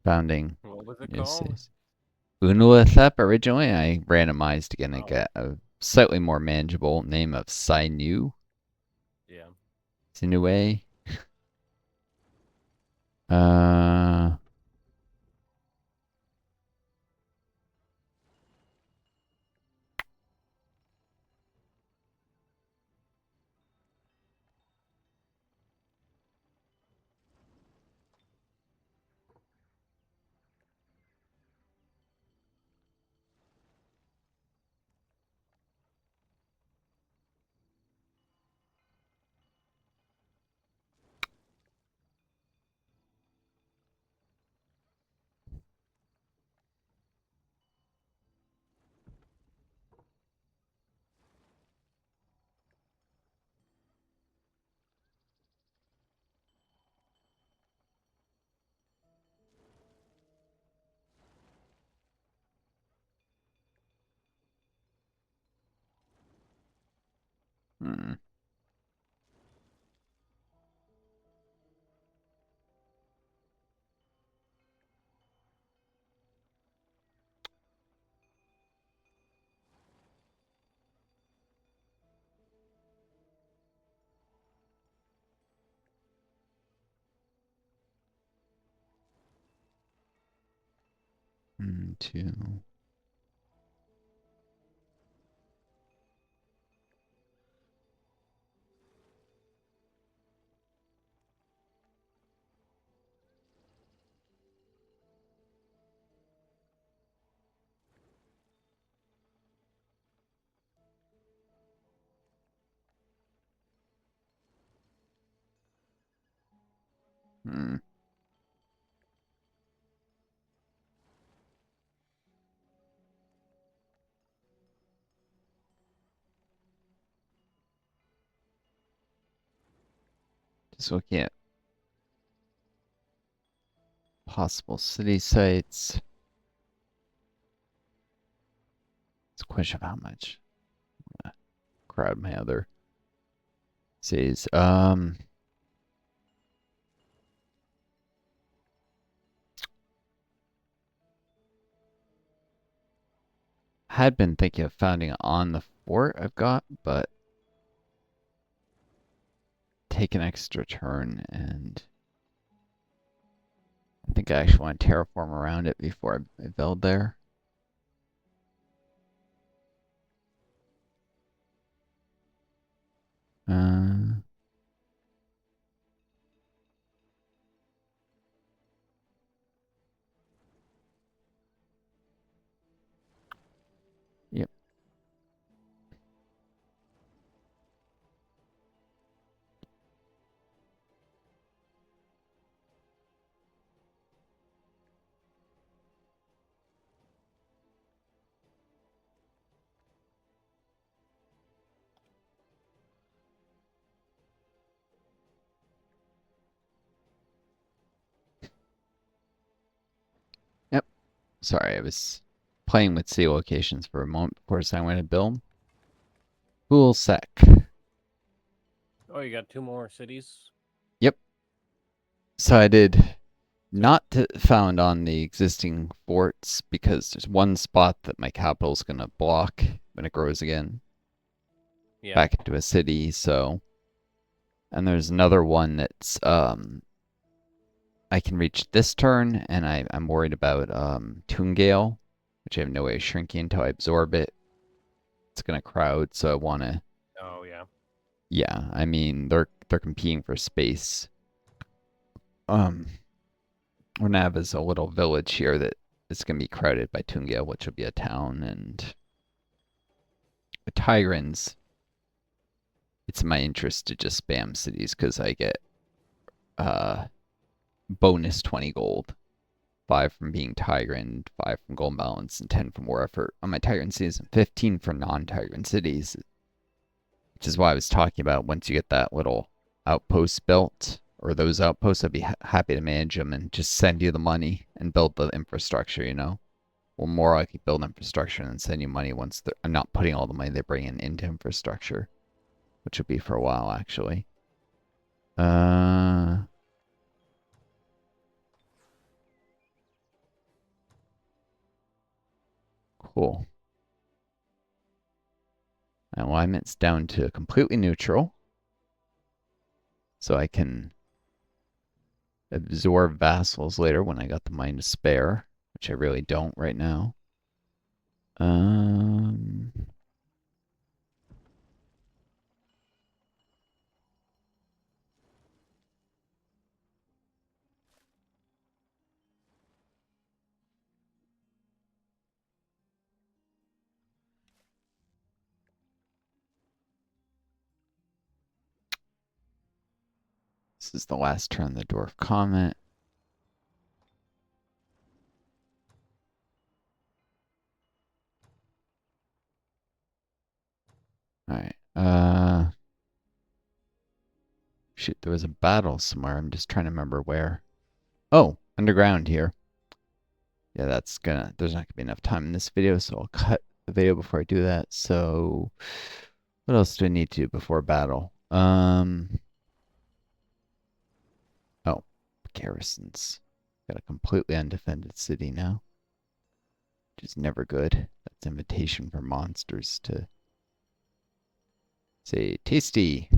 Founding. What was it Yes, called? yes. Unuathep originally. I randomized to Oh, get a slightly more manageable name of Sainu. yeah. Sinue. Uh. Hmm. 2. Hmm. Just looking at possible city sites. It's a question of how much. Crowd my other cities. Had been thinking of founding on the fort I've got, but take an extra turn, and I think I actually want to terraform around it before I build there. Uh, yep. Yep. Sorry, I was playing with city locations for a moment before deciding when to build. Cool sec. Oh, you got 2 more cities? Yep. So I did So, not found on the existing forts because there's one spot that my capital's gonna block when it grows again yeah. back into a city. So, and there's another one that's I can reach this turn, and I'm worried about Toon Gale, which I have no way of shrinking until I absorb it. It's gonna crowd, so I want to. Oh, yeah. Yeah, I mean they're competing for space. Um, Ornav is a little village here that is gonna be crowded by Toon Gale, which will be a town, and the Tyrants. It's in my interest to just spam cities because I get uh bonus 20 gold. 5 from being Tyrant, 5 from Gold Balance, and 10 from War Effort on my Tyrant cities, and 15 for non-Tyrant cities. Which is why I was talking about once you get that little outpost built, or those outposts, I'd be happy to manage them and just send you the money and build the infrastructure, you know? Well, more likely build infrastructure and then send you money once I'm not putting all the money they bring in into infrastructure, which will be for a while, actually. Uh, cool. My alignment's down to completely neutral, so I can absorb vassals later when I got the money to spare, which I really don't right now. Um, this is the last turn of the Dwarf Comet. Alright, shoot, there was a battle somewhere. I'm just trying to remember where. Oh, underground here. Yeah, there's not gonna be enough time in this video, so I'll cut the video before I do that. So, what else do I need to do before battle? Oh, garrisons. Got a completely undefended city now, which is never good. That's invitation for monsters to say tasty.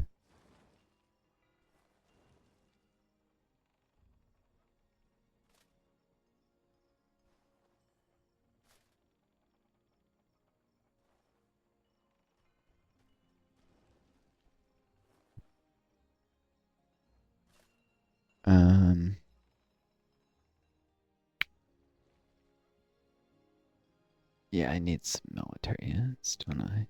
Um, yeah, I need some military units, don't I?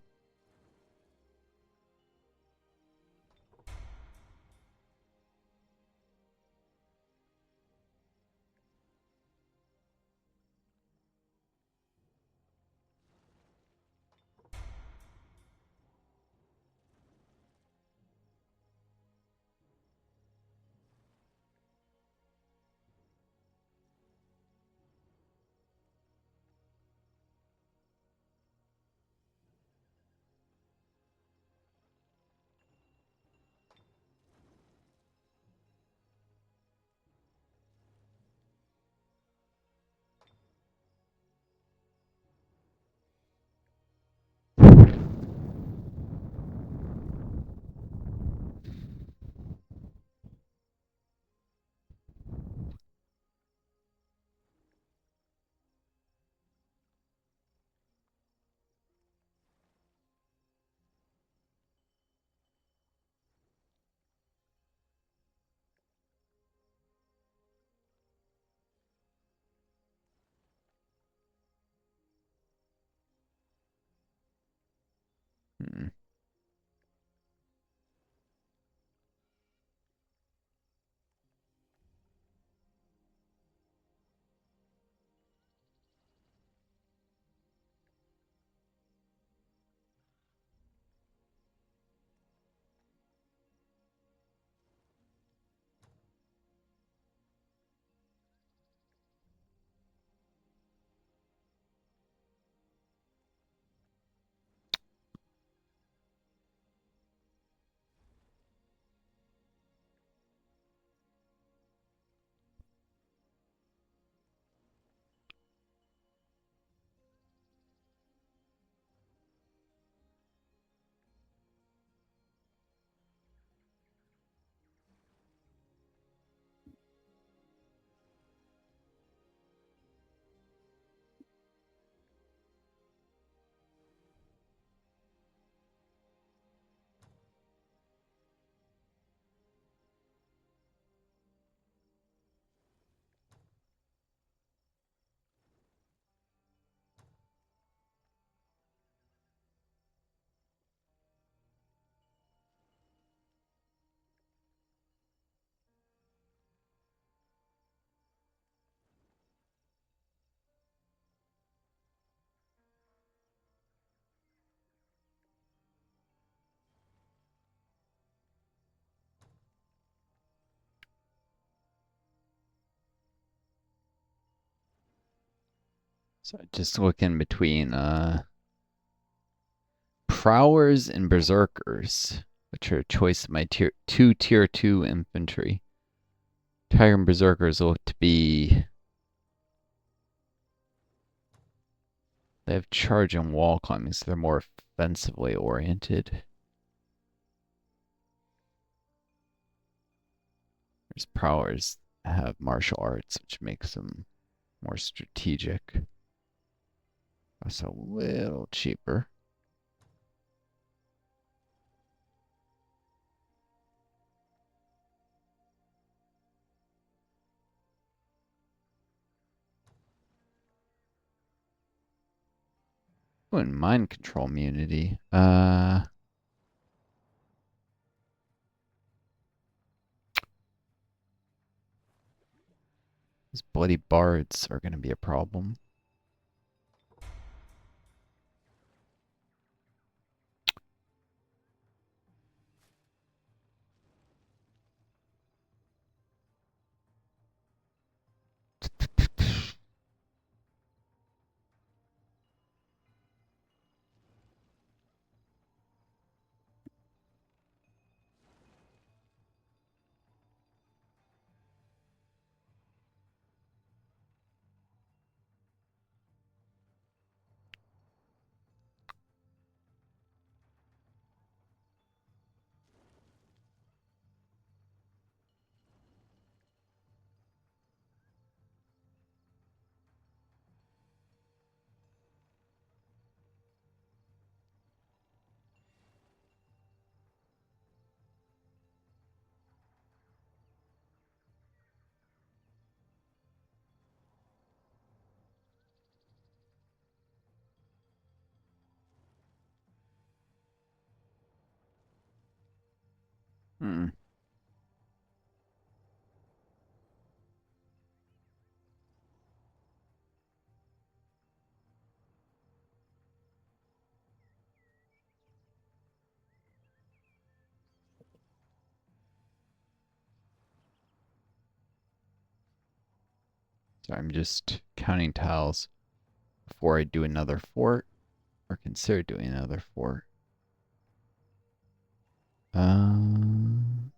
So just looking between Prowlers and Berserkers, which are a choice of my tier 2 infantry. Tiger and Berserkers look to be. They have charge and wall climbing, so they're more offensively oriented. There's Prowlers have martial arts, which makes them more strategic. That's a little cheaper. Oh, and mind control immunity. These bloody bards are gonna be a problem. Hmm. So I'm just counting tiles before I do another fort or consider doing another fort. Um,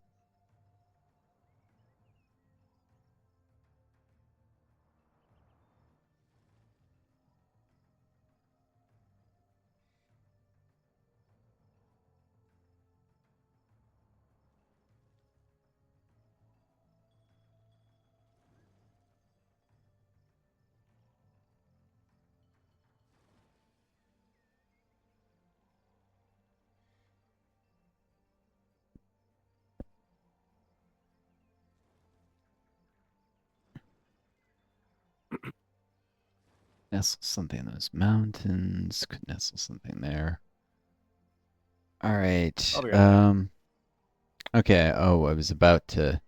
nestle something in those mountains. Could nestle something there. All I'll right. be right back. Okay. Oh, I was about to.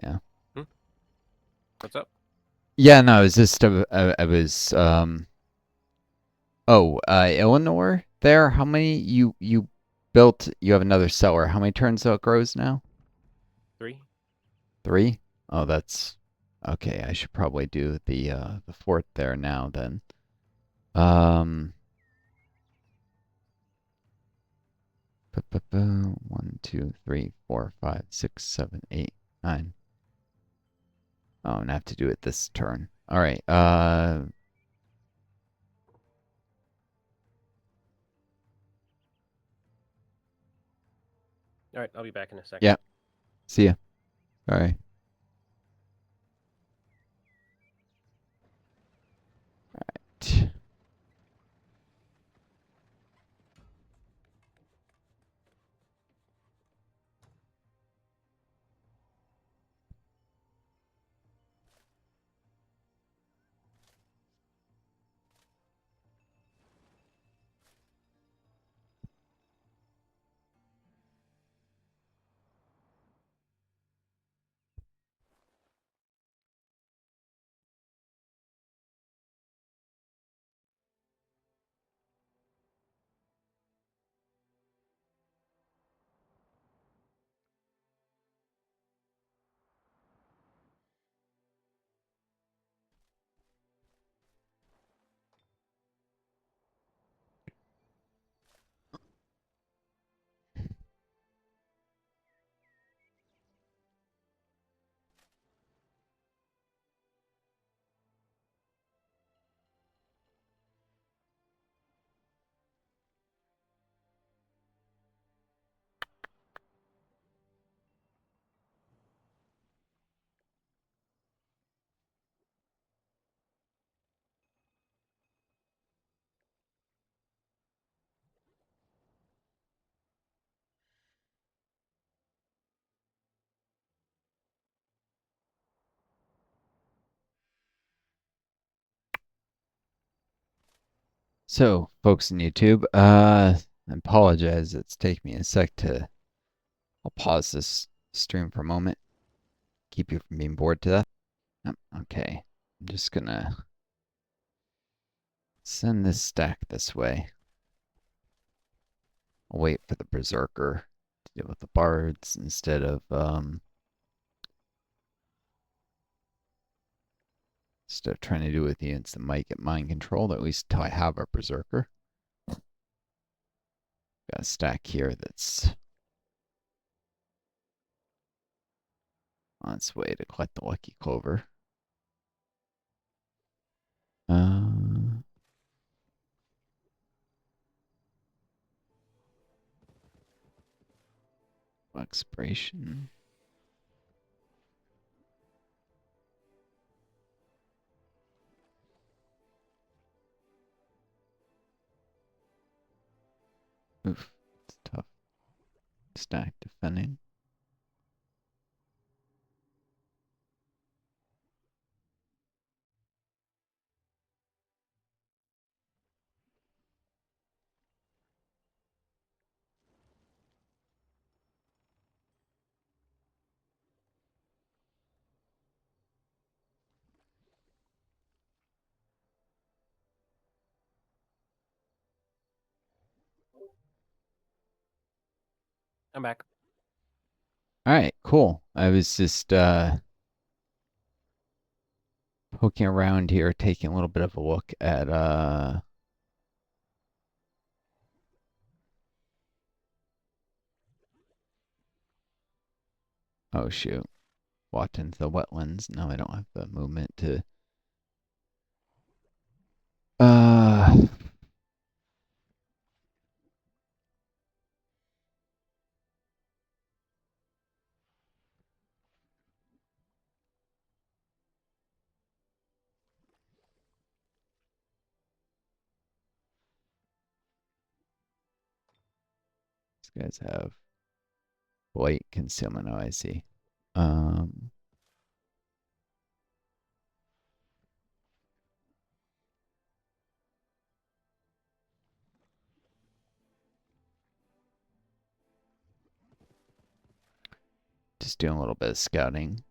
Yeah. Hmm? What's up? Yeah. No, it was just. I was. Oh, Eleanor. There. How many you built? You have another cellar. How many turns it grows now? 3? 3. Oh, that's okay. I should probably do the fort there now then. Um. 1, 2, 3, 4, 5, 6, 7, 8, 9. Oh, I'm gonna have to do it this turn. All right. Alright, I'll be back in a second. Yeah. See ya. All right. So, folks in YouTube, I apologize. It's taking me a sec to. I'll pause this stream for a moment. Keep you from being bored to death. Okay, I'm just gonna send this stack this way. I'll wait for the berserker to deal with the bards instead of trying to do with units that might get mind controlled. At least until I have a berserker. Got a stack here that's on its way to collect the lucky clover. Uh, expiration. Oof, it's tough. Stack defending. I'm back. All right, cool. I was just poking around here, taking a little bit of a look at oh shoot. Walked into the wetlands. Now I don't have the movement to uh these guys have blight concealment. Oh, I see. Um just doing a little bit of scouting.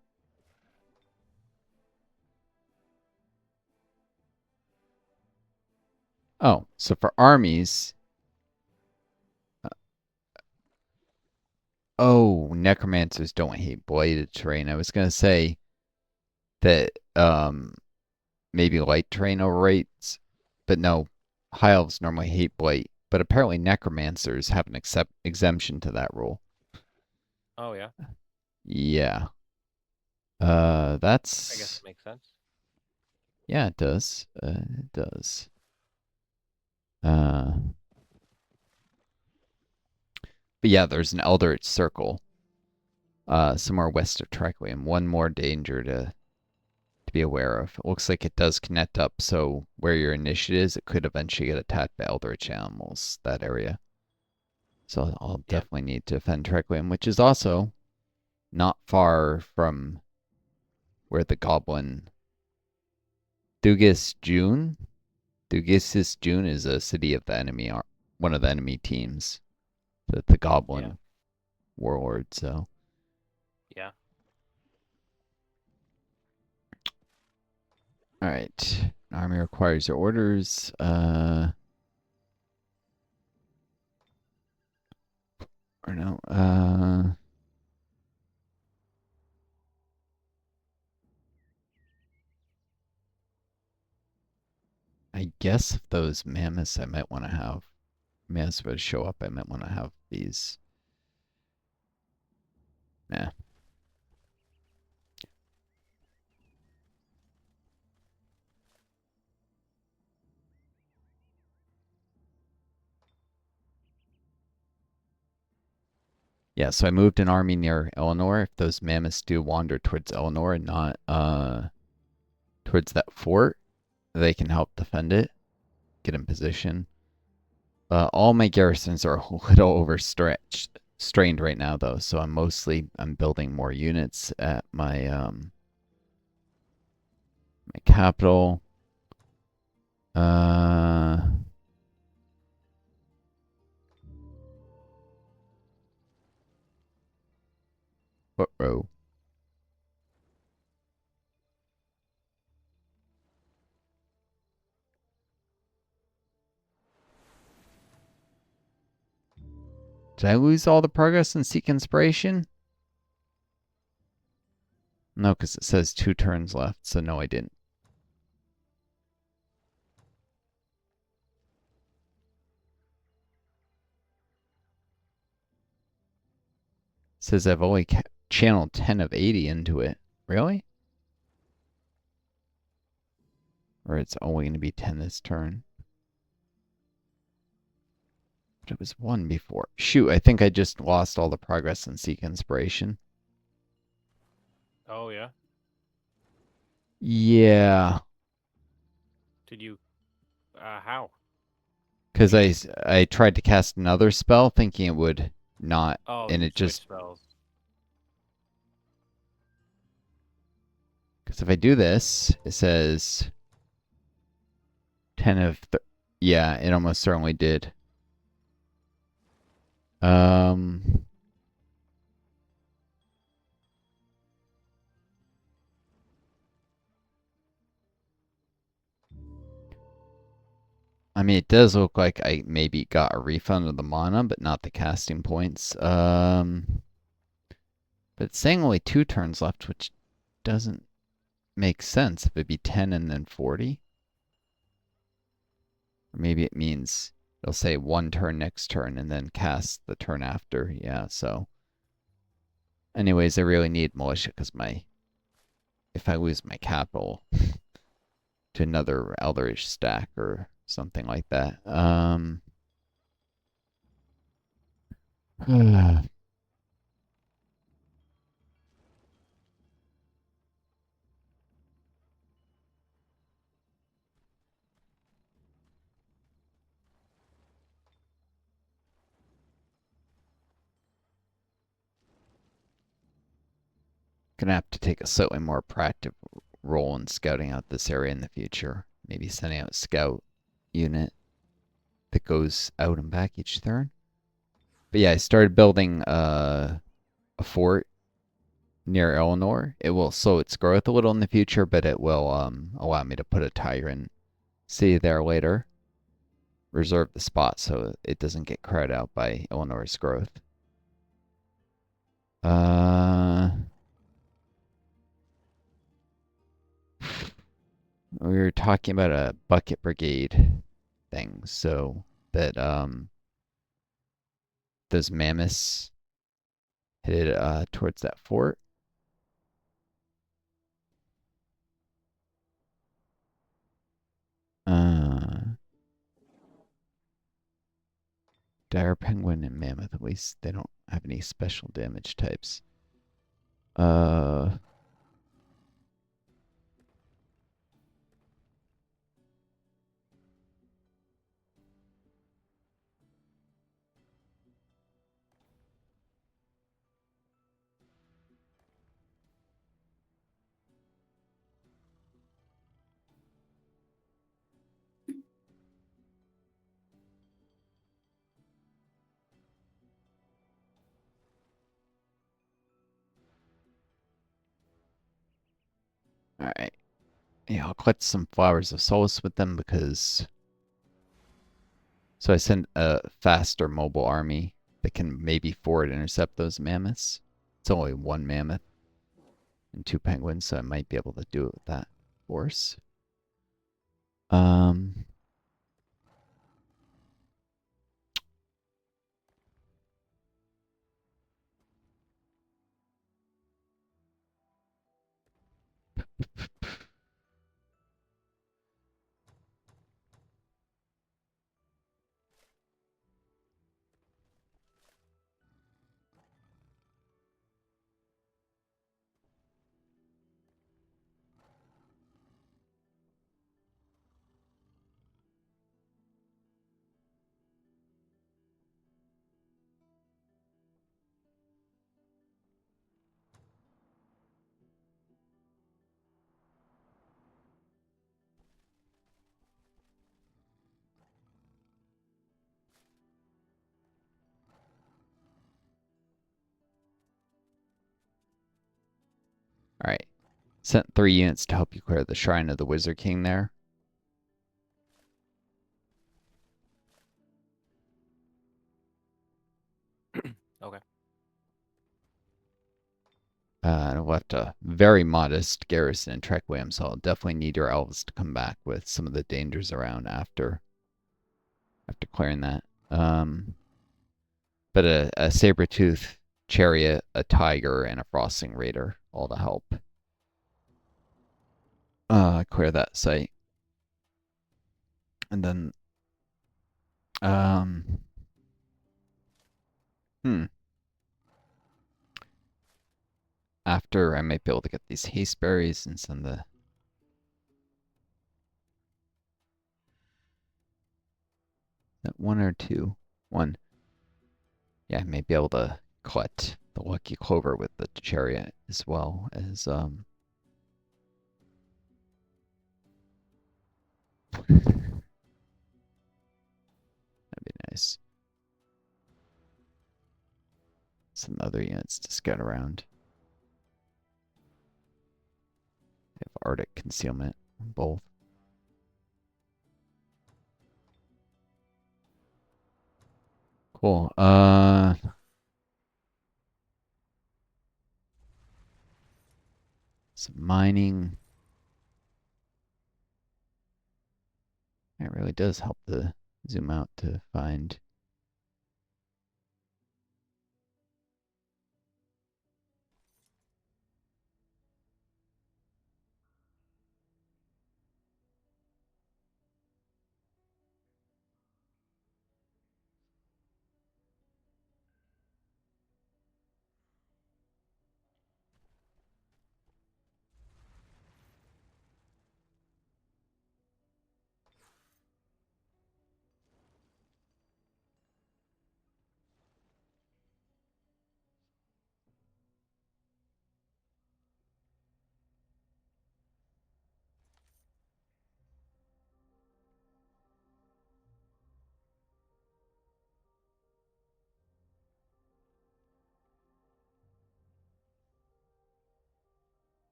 Oh, so for armies, uh, oh, necromancers don't hate blighted terrain. I was gonna say that maybe light terrain overrates, but no, high elves normally hate blight. But apparently necromancers have an exemption to that rule. Oh yeah, Yeah. I guess That's it makes sense. yeah, it does. It does. Uh, but yeah, there's an Eldritch Circle, somewhere west of Trekly, and one more danger to be aware of. It looks like it does connect up, so where your initiative is, it could eventually get attacked by Eldritch animals. That area. So I'll Yeah. definitely need to defend Trekly, which is also not far from where the Goblin Dugas June. Dugas June is a city of the enemy, one of the enemy teams. The Yeah. Goblin warlord. So, Yeah. all right. Army requires your orders. Or no. I guess if those mammoths, I might want to have mammoths would show up. I might want to have these. Nah. Yeah, so I moved an army near Eleanor. If those mammoths do wander towards Eleanor and not towards that fort, they can help defend it, get in position. All my garrisons are a little overstretched, strained right now though, so I'm building more units at my capital. Uh, Uh-oh. Did I lose all the progress and seek inspiration? No, because it says 2 turns left, so no, I didn't. It says I've only channeled 10 of 80 into it. Really? Or it's only going to be 10 this turn. But it was 1 before. Shoot, I think I just lost all the progress and seek inspiration. Oh, yeah? Yeah. Did you... how? Because I tried to cast another spell thinking it would not, Oh, and you it just... switch spells. Because if I do this, it says 10 of... Yeah, it almost certainly did. Um... I mean, it does look like I maybe got a refund of the mana, but not the casting points. But it's saying only 2 turns left, which doesn't make sense if it'd be 10 and then 40. Or maybe it means it'll say 1 turn next turn and then cast the turn after. Yeah, so. Anyways, I really need militia because if I lose my capital to another Eldritch stack or something like that. Gonna have to take a slightly more proactive role in scouting out this area in the future. Maybe sending out a scout unit that goes out and back each turn. But yeah, I started building a fort near Eleanor. It will slow its growth a little in the future, but it will allow me to put a tyrant city there later. Reserve the spot so it doesn't get crowded out by Eleanor's growth. Uh, we were talking about a bucket brigade thing, so that those mammoths headed towards that fort. Uh, Dire penguin and mammoth. At least they don't have any special damage types. Uh, all right. Yeah, I'll collect some flowers of solace with them because. So I sent a faster mobile army that can maybe forward intercept those mammoths. It's only 1 mammoth and 2 penguins, so I might be able to do it with that force. Um, Alright. Sent 3 units to help you clear the Shrine of the Wizard King there. Okay. And we'll have a very modest garrison in Trequim, so I'll definitely need your elves to come back with some of the dangers around after clearing that. But a saber-tooth chariot, a tiger, and a frosting raider, all to help clear that site. And then, um, hmm, after I might be able to get these haste berries and send the that 1 or 2, 1. Yeah, I may be able to collect the lucky clover with the chariot as well as that'd be nice. Some other units to scout around. They have Arctic concealment on both. Cool. Some mining. It really does help to zoom out to find.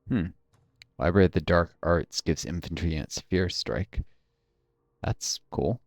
Hmm. Library of the Dark Arts gives infantry units Fear Strike. That's cool.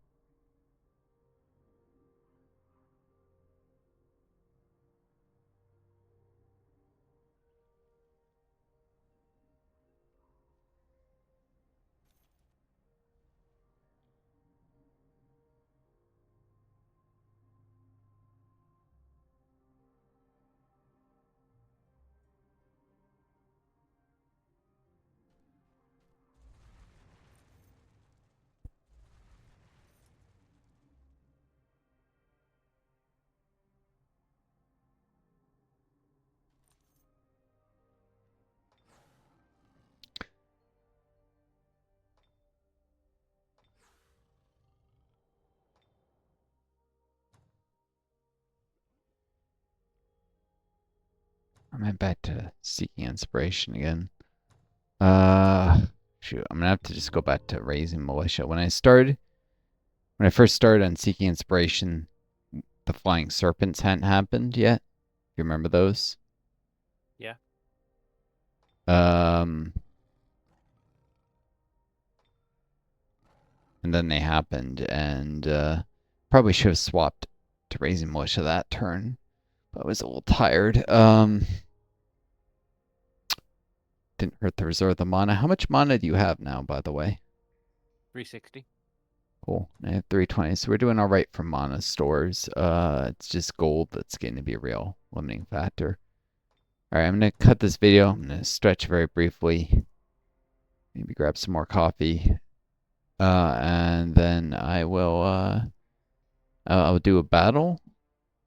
I'm back to seeking inspiration again. Uh, shoot, I'm gonna have to just go back to raising militia. When I first started on seeking inspiration, the flying serpents hadn't happened yet. You remember those? Yeah. Um, and then they happened, and probably should have swapped to raising militia that turn, but I was a little tired. Didn't hurt to reserve the mana. How much mana do you have now, by the way? 360. Cool. I have 320, so we're doing all right for mana stores. It's just gold that's going to be a real limiting factor. All right, I'm going to cut this video. I'm going to stretch very briefly. Maybe grab some more coffee. And then I'll do a battle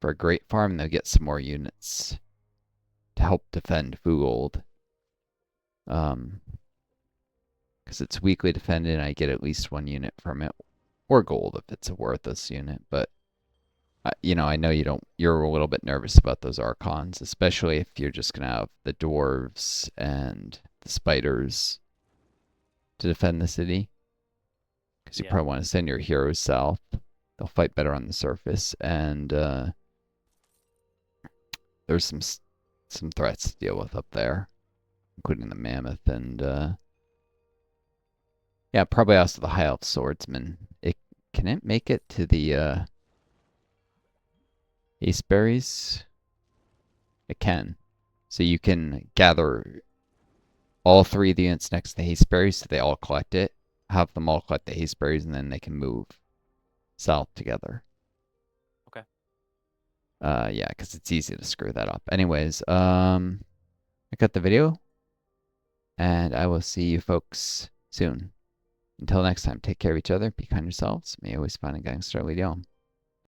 for a great farm and they'll get some more units to help defend Fugold. Um, because it's weakly defended, and I get at least 1 unit from it, or gold if it's a worthless unit. But I know you don't. You're a little bit nervous about those archons, especially if you're just gonna have the dwarves and the spiders to defend the city. Because you Yeah. probably want to send your heroes south. They'll fight better on the surface, and there's some threats to deal with up there, including the mammoth and yeah, probably also the high elf swordsman. Can it make it to the aceberries? It can. So you can gather all three of the units next to the hasteberries, so they all collect it. Have them all collect the hasteberries, and then they can move south together. Okay. Yeah, because it's easy to screw that up. Anyways, I got the video, and I will see you folks soon. Until next time, take care of each other, be kind yourselves. May always find a gangster lead you on.